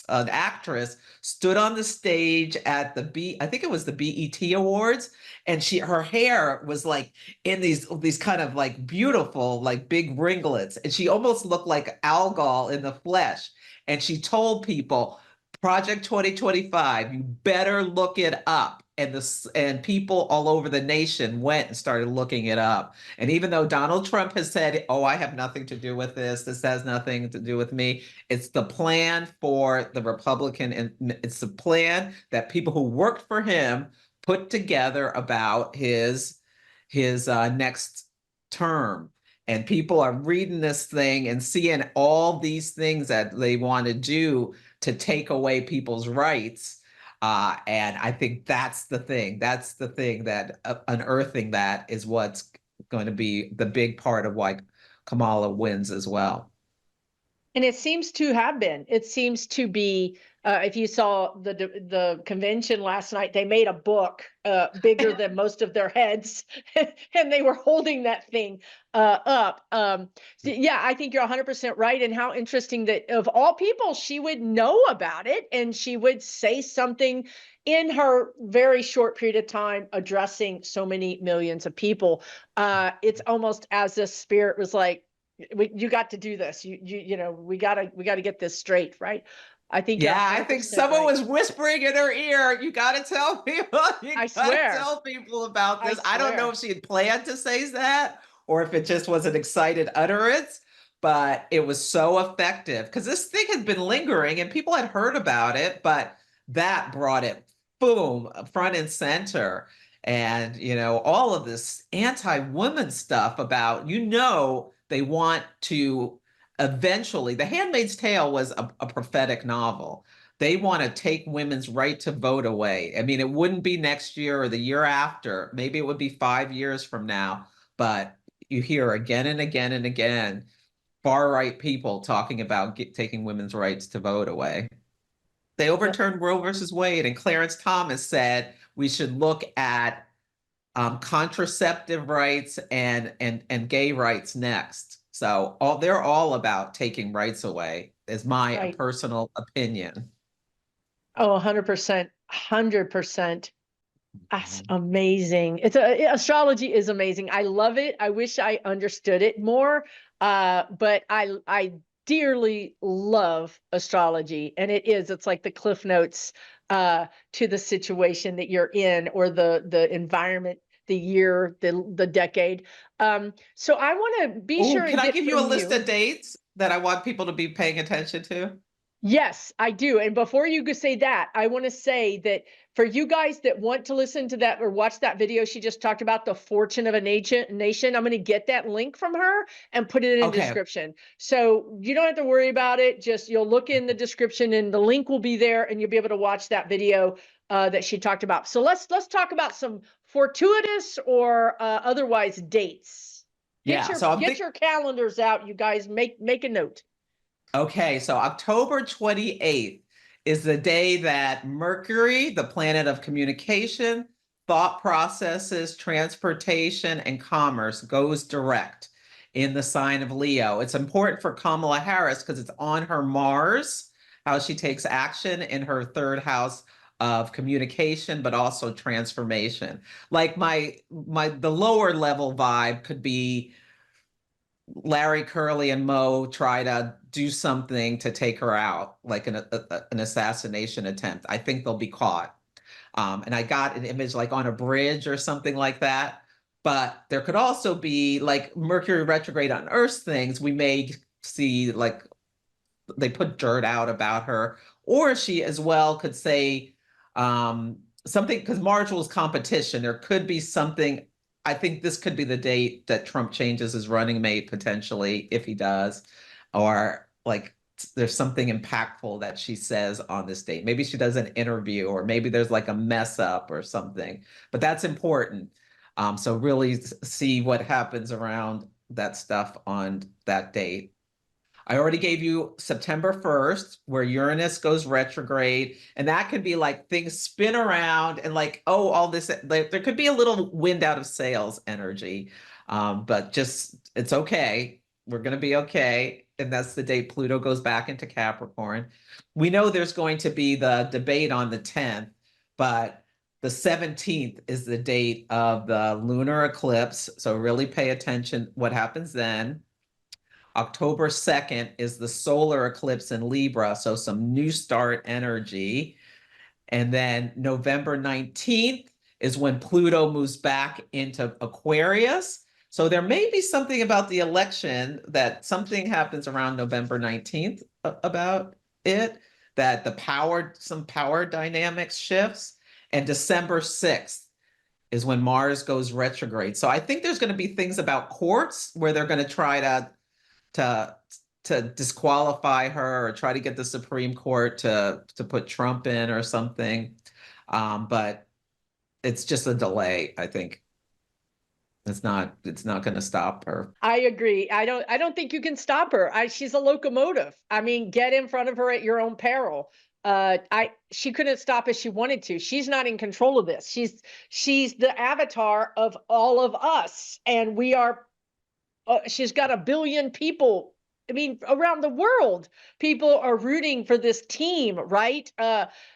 an actress, stood on the stage at I think it was the BET Awards, and her hair was like in these kind of like beautiful, like big ringlets, and she almost looked like Algol in the flesh. And she told people, Project 2025, you better look it up. And people all over the nation went and started looking it up. And even though Donald Trump has said, "Oh, I have nothing to do with this has nothing to do with me," it's the plan for the Republican, and it's the plan that people who worked for him put together about his next term. And people are reading this thing and seeing all these things that they want to do to take away people's rights. And I think that's the thing. That's the thing that unearthing that is what's going to be the big part of why Kamala wins as well. And it seems to have been. It seems to be. If you saw the convention last night, they made a book bigger than most of their heads, and they were holding that thing up. Yeah, I think you're 100% right. And how interesting that of all people, she would know about it, and she would say something in her very short period of time addressing so many millions of people. It's almost as if spirit was like, you got to do this. We got to get this straight, right? I think Yeah, I think someone right. was whispering in her ear, "You got to tell people. I swear. Tell people about this." I I don't know if she had planned to say that or if it just was an excited utterance, but it was so effective because this thing had been lingering and people had heard about it, but that brought it boom front and center. And all of this anti-woman stuff about they want to eventually. The Handmaid's Tale was a prophetic novel. They want to take women's right to vote away. I mean, it wouldn't be next year or the year after. Maybe it would be 5 years from now. But you hear again and again and again far right people talking about taking women's rights to vote away. They overturned Roe versus Wade, and Clarence Thomas said we should look at contraceptive rights and gay rights next. So they're all about taking rights away, is my personal opinion. Oh, 100%, 100%. That's amazing. Astrology is amazing. I love it. I wish I understood it more. But I dearly love astrology, and it's like the cliff notes to the situation that you're in, or the environment, the year, the decade. So I want to be sure. Can I give you a list of dates that I want people to be paying attention to? Yes, I do. And before you could say that, I want to say that for you guys that want to listen to that or watch that video she just talked about, the fortune of a nation, I'm going to get that link from her and put it in the description. So you don't have to worry about it. Just you'll look in the description and the link will be there, and you'll be able to watch that video that she talked about. So let's talk about some fortuitous or otherwise dates. Get your calendars out, you guys. Make a note. Okay, so October 28th is the day that Mercury, the planet of communication, thought processes, transportation, and commerce, goes direct in the sign of Leo. It's important for Kamala Harris because it's on her Mars, how she takes action in her third house of communication, but also transformation. Like the lower level vibe could be Larry, Curly, and Moe try to do something to take her out, like an assassination attempt. I think they'll be caught. And I got an image like on a bridge or something like that. But there could also be like Mercury retrograde on Earth's things. We may see like they put dirt out about her, or she as well could say something, because Mars rules competition. There could be something. I think this could be the date that Trump changes his running mate potentially, if he does, or like there's something impactful that she says on this date. Maybe she does an interview, or maybe there's like a mess up or something, but that's important. So really see what happens around that stuff on that date. I already gave you September 1st, where Uranus goes retrograde. And that could be like things spin around and like, oh, all this, like, there could be a little wind out of sails energy. But just, it's okay. We're going to be okay. And that's the day Pluto goes back into Capricorn. We know there's going to be the debate on the 10th, but the 17th is the date of the lunar eclipse. So really pay attention what happens then. October 2nd is the solar eclipse in Libra, so some new start energy. And then November 19th is when Pluto moves back into Aquarius. So there may be something about the election that something happens around November 19th about it, that some power dynamics shifts. And December 6th is when Mars goes retrograde. So I think there's going to be things about courts where they're going to try to disqualify her or try to get the Supreme Court to put Trump in or something. But it's just a delay, I think. It's not going to stop her. I agree. I don't think you can stop her. She's a locomotive. I mean, get in front of her at your own peril. She couldn't stop if she wanted to. She's not in control of this. She's the avatar of all of us, and we are. She's got 1 billion people. I mean, around the world, people are rooting for this team, right?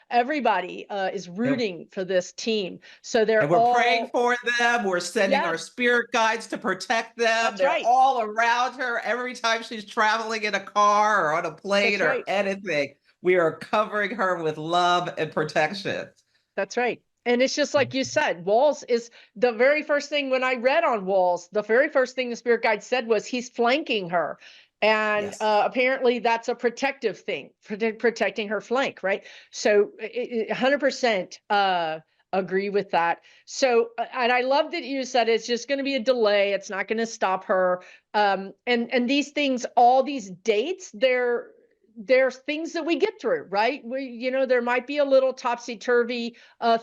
Everybody is rooting for this team. So and we're praying for them. We're sending our spirit guides to protect them. They're all around her every time she's traveling in a car or on a plane or anything. We are covering her with love and protection. That's right. And it's just like you said, Walls is the very first thing when I read on Walls, the very first thing the spirit guide said was he's flanking her. And apparently that's a protective thing, protecting her flank, right? So 100% agree with that. So, and I love that you said it's just going to be a delay. It's not going to stop her. And these things, all these dates, there's things that we get through, right? There might be a little topsy-turvy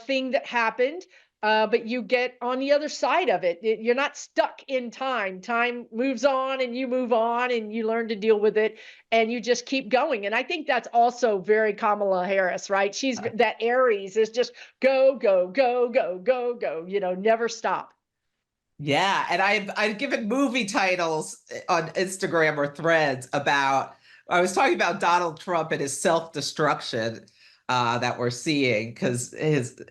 thing that happened, but you get on the other side of it. You're not stuck in time. Time moves on and you move on and you learn to deal with it and you just keep going. And I think that's also very Kamala Harris, right? She's that Aries is just go, go, go, go, go, go, never stop. Yeah. And I've given movie titles on Instagram or Threads about, I was talking about Donald Trump and his self-destruction that we're seeing, because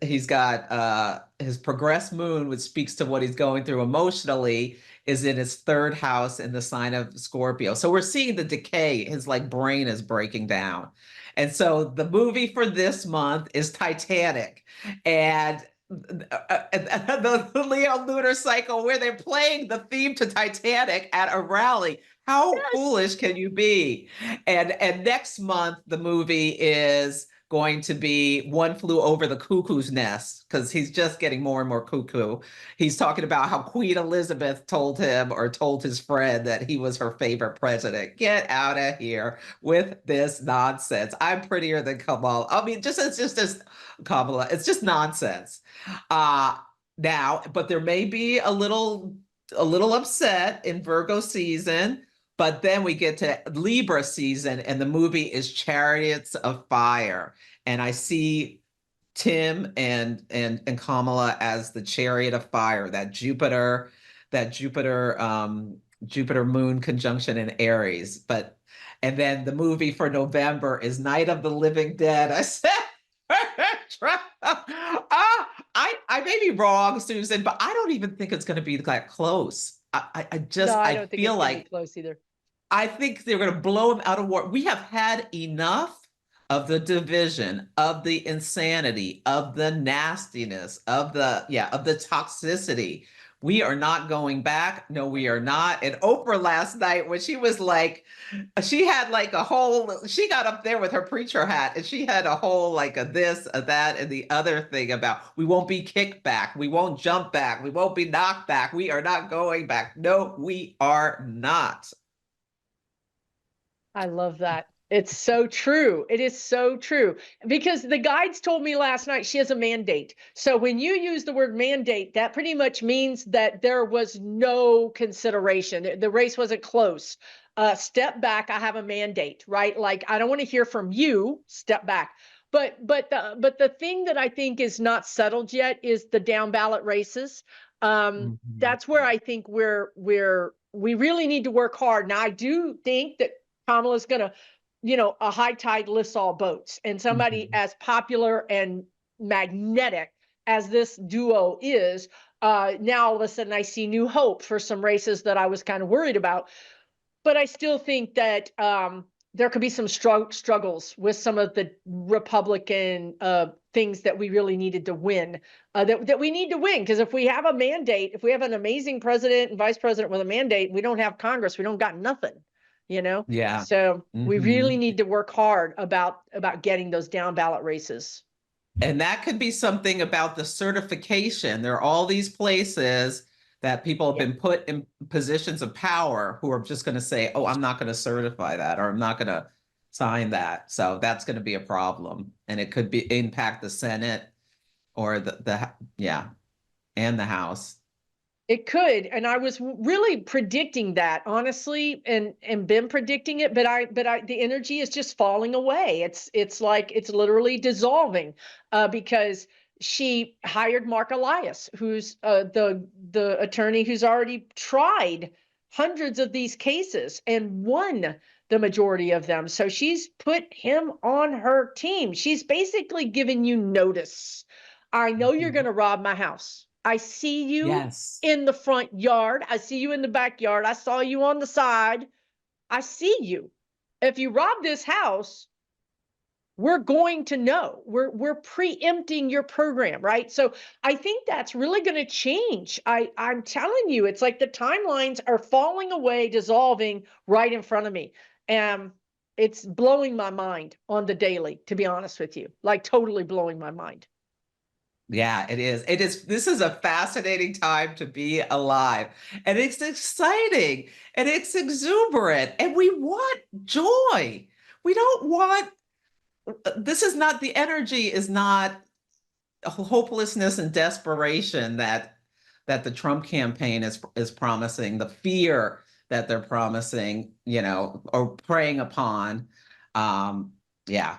he's got his progressed moon, which speaks to what he's going through emotionally, is in his 3rd house in the sign of Scorpio. So we're seeing the decay. His brain is breaking down. And so the movie for this month is Titanic. And the Leo lunar cycle, where they're playing the theme to Titanic at a rally. How foolish can you be? And next month, the movie is going to be One Flew Over the Cuckoo's Nest, because he's just getting more and more cuckoo. He's talking about how Queen Elizabeth told him or told his friend that he was her favorite president. Get out of here with this nonsense. I'm prettier than Kamala. I mean, it's just Kamala. It's just nonsense. Now, but there may be a little upset in Virgo season. But then we get to Libra season, and the movie is Chariots of Fire. And I see Tim and Kamala as the Chariot of Fire, that Jupiter moon conjunction in Aries. And then the movie for November is Night of the Living Dead. I said, I may be wrong, Susan, but I don't even think it's going to be that close. I don't think feel like close either. I think they're going to blow them out of water. We have had enough of the division, of the insanity, of the nastiness, of the toxicity. We are not going back. No, we are not. And Oprah last night, when she was like, she had she got up there with her preacher hat and she had a whole a this, a that, and the other thing about we won't be kicked back. We won't jump back. We won't be knocked back. We are not going back. No, we are not. I love that. It's so true. It is so true. Because the guides told me last night she has a mandate. So when you use the word mandate, that pretty much means that there was no consideration. The race wasn't close. Step back, I have a mandate, right? Like, I don't want to hear from you, step back. But the thing that I think is not settled yet is the down ballot races. Mhm. That's where I think we really need to work hard. Now, I do think that Kamala's going to, a high tide lifts all boats, and somebody Mhm. as popular and magnetic as this duo is, now all of a sudden I see new hope for some races that I was kind of worried about. But I still think that there could be some struggles with some of the Republican things that we really needed to win, that we need to win. Because if we have a mandate, if we have an amazing president and vice president with a mandate, we don't have Congress, we don't got nothing, you know? Yeah. So we really Mhm. need to work hard about getting those down ballot races. And that could be something about the certification. There are all these places that people have Yeah. been put in positions of power who are just going to say, oh, I'm not going to certify that, or I'm not going to sign that. So that's going to be a problem. And it could be impact the Senate or yeah, and the House. It could, and I was really predicting that, honestly, and been predicting it, but the energy is just falling away. It's like it's literally dissolving, because she hired Mark Elias, who's the attorney who's already tried hundreds of these cases and won the majority of them. So she's put him on her team. She's basically given you notice. I know you're going Mhm. to rob my house. I see you Yes. in the front yard. I see you in the backyard. I saw you on the side. I see you. If you rob this house, we're going to know. We're preempting your program, right? So I think that's really going to change. I'm telling you, it's like the timelines are falling away, dissolving right in front of me. And it's blowing my mind on the daily, to be honest with you. Like totally blowing my mind. Yeah, it is. It is. This is a fascinating time to be alive. And it's exciting and it's exuberant. And we want joy. We don't want, this is not, the energy is not hopelessness and desperation that the Trump campaign is promising, the fear that they're promising, or preying upon. Yeah,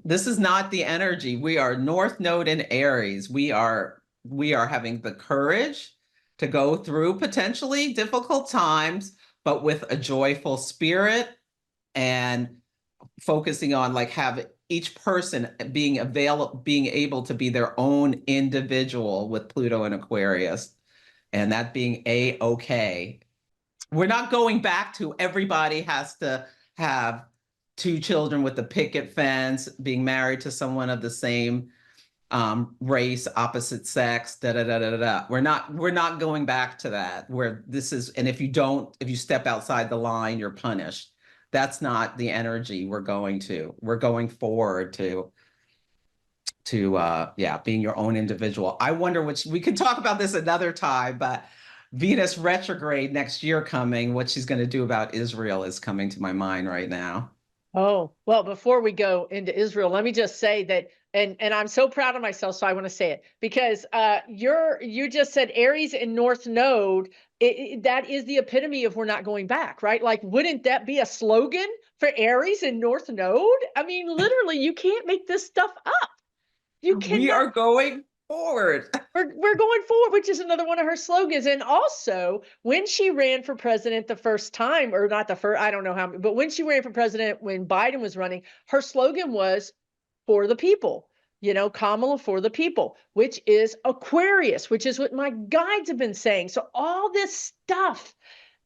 this is not the energy. We are North Node in Aries. We are having the courage to go through potentially difficult times, but with a joyful spirit and focusing on like have each person being able to be their own individual with Pluto and Aquarius, and that being a-okay. We're not going back to everybody has to have two children with a picket fence, being married to someone of the same race, opposite sex, da da da da da. We're not going back to that. Where this is, and if you step outside the line, you're punished. That's not the energy we're going to. We're going forward to yeah, being your own individual. I wonder which we could talk about this another time, but Venus retrograde next year coming, what she's going to do about Israel is coming to my mind right now. Oh, well, before we go into Israel, let me just say that, and I'm so proud of myself, so I want to say it because you just said Aries and North Node. That is the epitome of we're not going back, right? Like, wouldn't that be a slogan for Aries and North Node? I mean, literally, you can't make this stuff up. You We cannot. are going forward. We're going forward, which is another one of her slogans. And also, when she ran for president the first time, or not the first, I don't know how, but when she ran for president, when Biden was running, her slogan was for the people, Kamala for the people, which is Aquarius, which is what my guides have been saying. So all this stuff,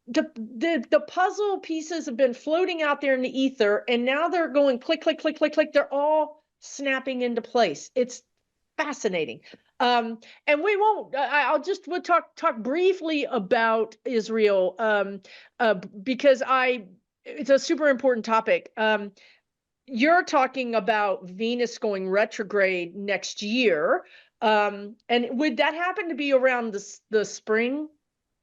the puzzle pieces have been floating out there in the ether, and now they're going click, click, click, click, click. They're all snapping into place. It's fascinating. And we won't. We'll talk briefly about Israel, because it's a super important topic. You're talking about Venus going retrograde next year, and would that happen to be around the spring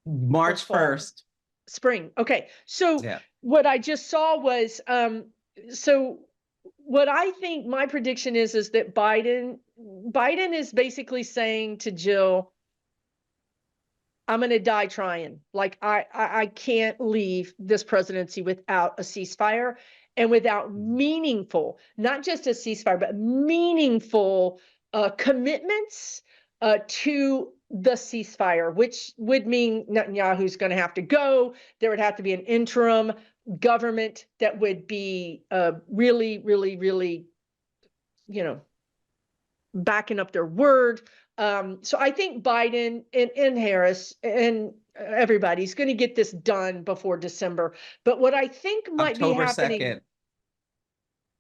or March fall? 1st. Spring. Okay. So Yeah. what I just saw was so what I think my prediction is that Biden is basically saying to Jill, I'm going to die trying. Like I can't leave this presidency without a ceasefire and without meaningful, not just a ceasefire, but meaningful commitments to the ceasefire, which would mean Netanyahu's going to have to go. There would have to be an interim government that would be really, really, really, backing up their word. So I think Biden and Harris and everybody's going to get this done before December. But what I think might be October happening. 2nd.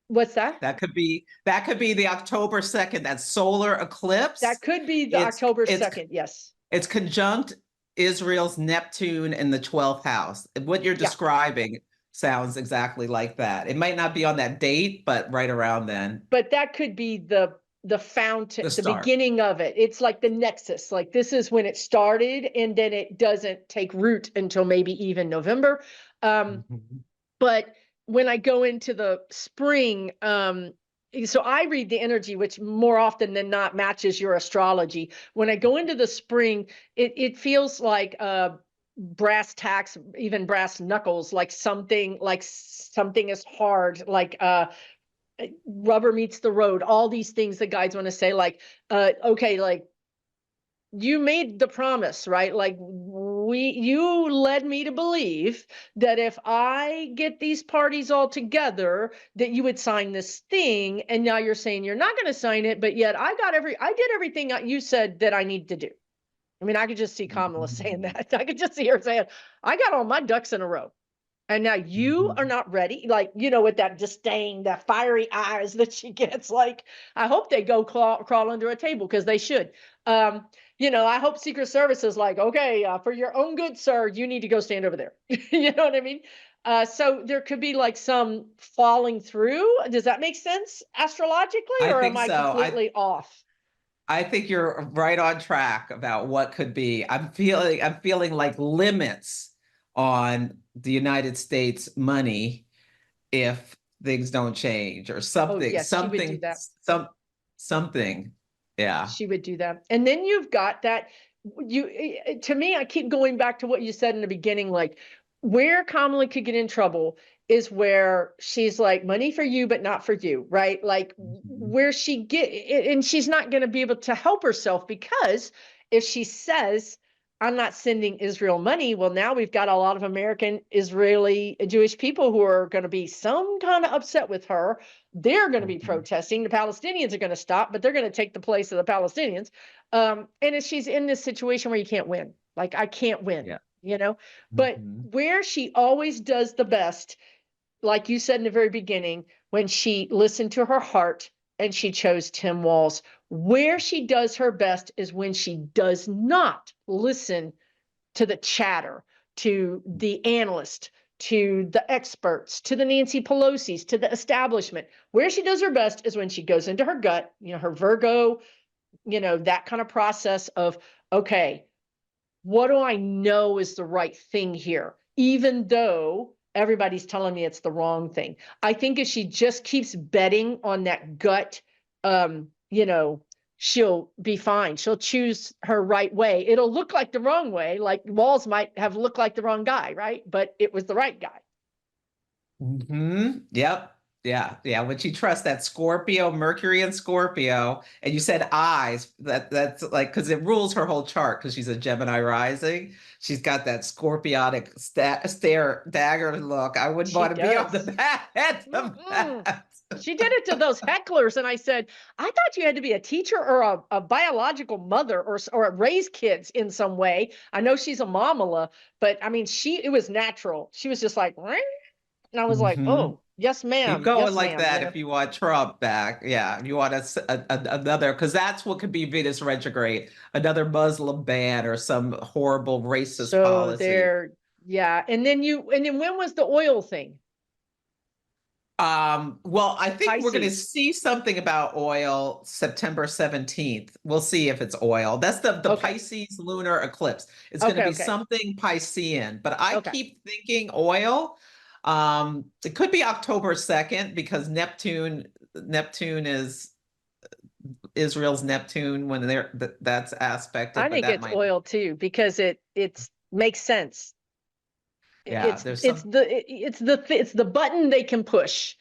What's that? That could be the October 2nd, that solar eclipse. That could be the October 2nd, yes. It's conjunct Israel's Neptune in the 12th house. What you're describing sounds exactly like that. It might not be on that date, but right around then. But that could be the fountain, the beginning of it. It's like the nexus. Like this is when it started, and then it doesn't take root until maybe even November. But when I go into the spring, so I read the energy, which more often than not matches your astrology. When I go into the spring, it feels like brass tacks, even brass knuckles, like something is hard, like rubber meets the road, all these things that guides want to say, like, okay, like you made the promise, right? Like you led me to believe that if I get these parties all together, that you would sign this thing. And now you're saying you're not going to sign it, but yet I did everything you said that I need to do. I mean, I could just see Kamala saying that. I could just see her saying, I got all my ducks in a row. And now you are not ready, like, with that disdain, that fiery eyes that she gets. Like, I hope they go crawl under a table, because they should. I hope Secret Service is like, okay, for your own good, sir, you need to go stand over there. You know what I mean? So there could be like some falling through. Does that make sense astrologically, or am I completely off? I think you're right on track about what could be. I'm feeling like limits on the United States money if things don't change, or something. Oh, yes, she would do that. Something. Yeah. She would do that. And then you've got that, to me, I keep going back to what you said in the beginning, like where Kamala could get in trouble is where she's like, money for you, but not for you, right? Like where and she's not going to be able to help herself, because if she says, I'm not sending Israel money, well, now we've got a lot of American, Israeli, Jewish people who are going to be some kind of upset with her. They're going to be protesting. The Palestinians are going to stop, but they're going to take the place of the Palestinians. And if she's in this situation where you can't win, like I can't win, but where she always does the best, like you said in the very beginning, when she listened to her heart and she chose Tim Walz. Where she does her best is when she does not listen to the chatter, to the analyst, to the experts, to the Nancy Pelosi's, to the establishment. Where she does her best is when she goes into her gut, her Virgo, that kind of process of, okay, what do I know is the right thing here, even though everybody's telling me it's the wrong thing. I think if she just keeps betting on that gut, she'll be fine. She'll choose her right way. It'll look like the wrong way, like Walz might have looked like the wrong guy, right? But it was the right guy. Yep. Yeah. When she trusts that Scorpio, Mercury and Scorpio, and you said eyes, that's like, because it rules her whole chart, because she's a Gemini rising. She's got that scorpiotic stare dagger look. I wouldn't want to be on the bad of that. She did it to those hecklers, and I said, I thought you had to be a teacher or a biological mother or raise kids in some way. I know she's a mamala, but I mean, it was natural. She was just like, ring. And I was like, oh, yes, ma'am. Keep going like that if you want Trump back. Yeah, if you want another, because that's what could be Venus retrograde, another Muslim ban or some horrible racist policy. Yeah. And then when was the oil thing? Well, I think Pisces. We're going to see something about oil September 17th. We'll see if it's oil. That's the Pisces lunar eclipse. It's going to be something Piscean, but I keep thinking oil. It could be October 2nd because Neptune is Israel's Neptune when that's aspected, I but think that it's might, oil too because it's makes sense. yeah, It's there's it's some. the it's the button they can push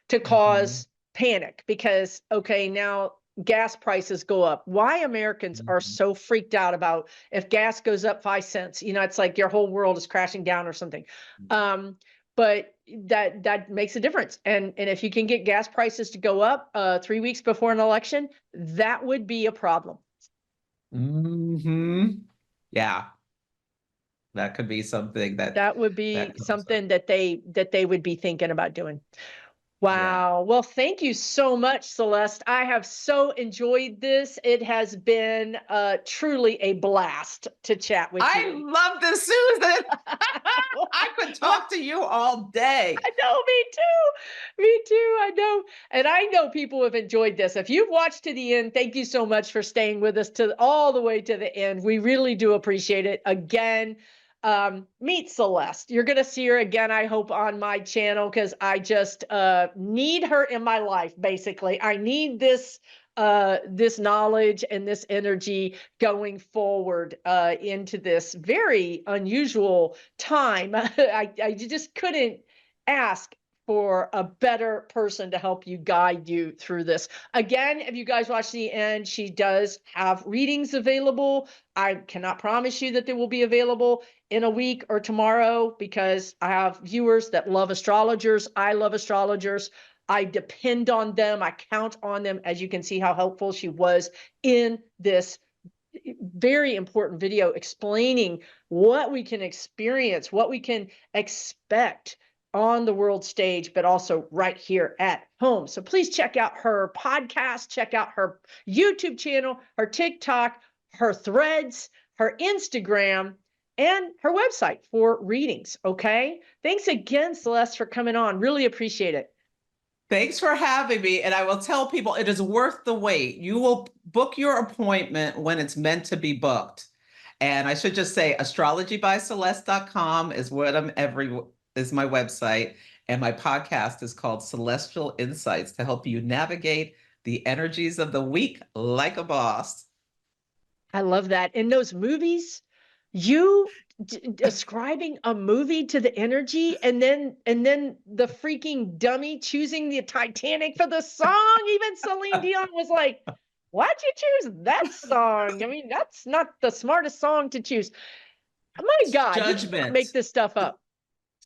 to Mhm, cause panic because okay, now gas prices go up. Why Americans are mhm. so freaked out about if gas goes up 5 cents, it's like your whole world is crashing down or something. Um, but that makes a difference. And if you can get gas prices to go up 3 weeks before an election, that would be a problem. Yeah, that could be something That would that be comes up. something that they would be thinking about doing. Yeah. Wow. Well, thank you so much, Celeste. I have so enjoyed this. It has been truly a blast to chat with I you. love this, Susan. I could Well, talk to you all day. I know, me too. Me too. I know. And I know people have enjoyed this. If you've watched to the end, thank you so much for staying with us to all the way to the end. We really do appreciate it. Again, meet Celeste. You're going to see her again, I hope, on my channel because I just need her in my life, basically. I need this knowledge and this energy going forward into this very unusual time. I just couldn't ask for a better person to help you guide you through this. Again, if you guys watch the end, she does have readings available. I cannot promise you that they will be available in a week or tomorrow because I have viewers that love astrologers. I love astrologers. I depend on them. I count on them. As you can see how helpful she was in this very important video explaining what we can experience, what we can expect on the world stage, but also right here at home. So please check out her podcast, check out her YouTube channel, her TikTok, her threads, her Instagram, and her website for readings. Okay. Thanks again, Celeste, for coming on. Really appreciate it. Thanks for having me. And I will tell people it is worth the wait. You will book your appointment when it's meant to be booked. And I should just say astrologybyceleste.com is what is my website. And my podcast is called Celestial Insights to help you navigate the energies of the week like a boss. I love that. In those movies, you describing a movie to the energy and then the freaking dummy choosing the Titanic for the song. Even Celine Dion was like, why'd you choose that song? I mean, that's not the smartest song to choose. My God, you cannot make Judgment. this stuff up.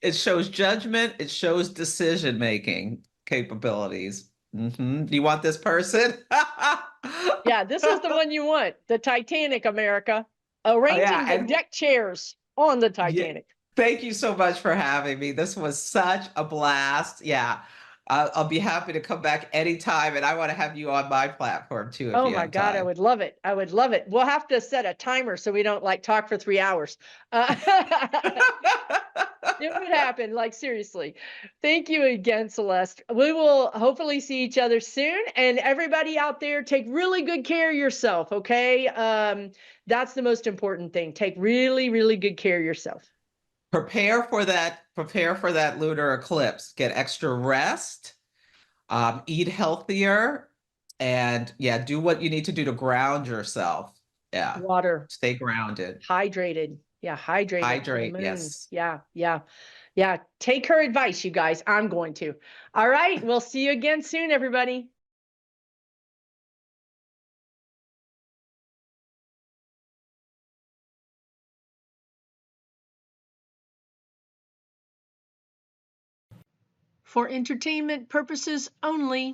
It shows judgment. It shows decision making capabilities. Do you want this person? Yeah, this is the one you want. The Titanic, America. Oh, yeah, Arranging the and deck chairs on the yeah, Titanic. thank you so much for having me. This was such a blast. Yeah, I'll be happy to come back anytime, and I want to have you on my platform too if Oh you my have God, I time. would love it. I would love it. We'll have to set a timer so we don't like talk for 3 hours. It would happen, like seriously. Thank you again, Celeste. We will hopefully see each other soon. And everybody out there, take really good care of yourself, okay? That's the most important thing. Take really, really good care of yourself. Prepare for that lunar eclipse. Get extra rest, eat healthier, and yeah, do what you need to do to ground yourself. Yeah, Water, stay grounded. hydrated. Yeah, hydrated to the Hydrate, moon. yes. Yeah, yeah, yeah. Take her advice, you guys. I'm going to. All right. We'll see you again soon, everybody. For entertainment purposes only.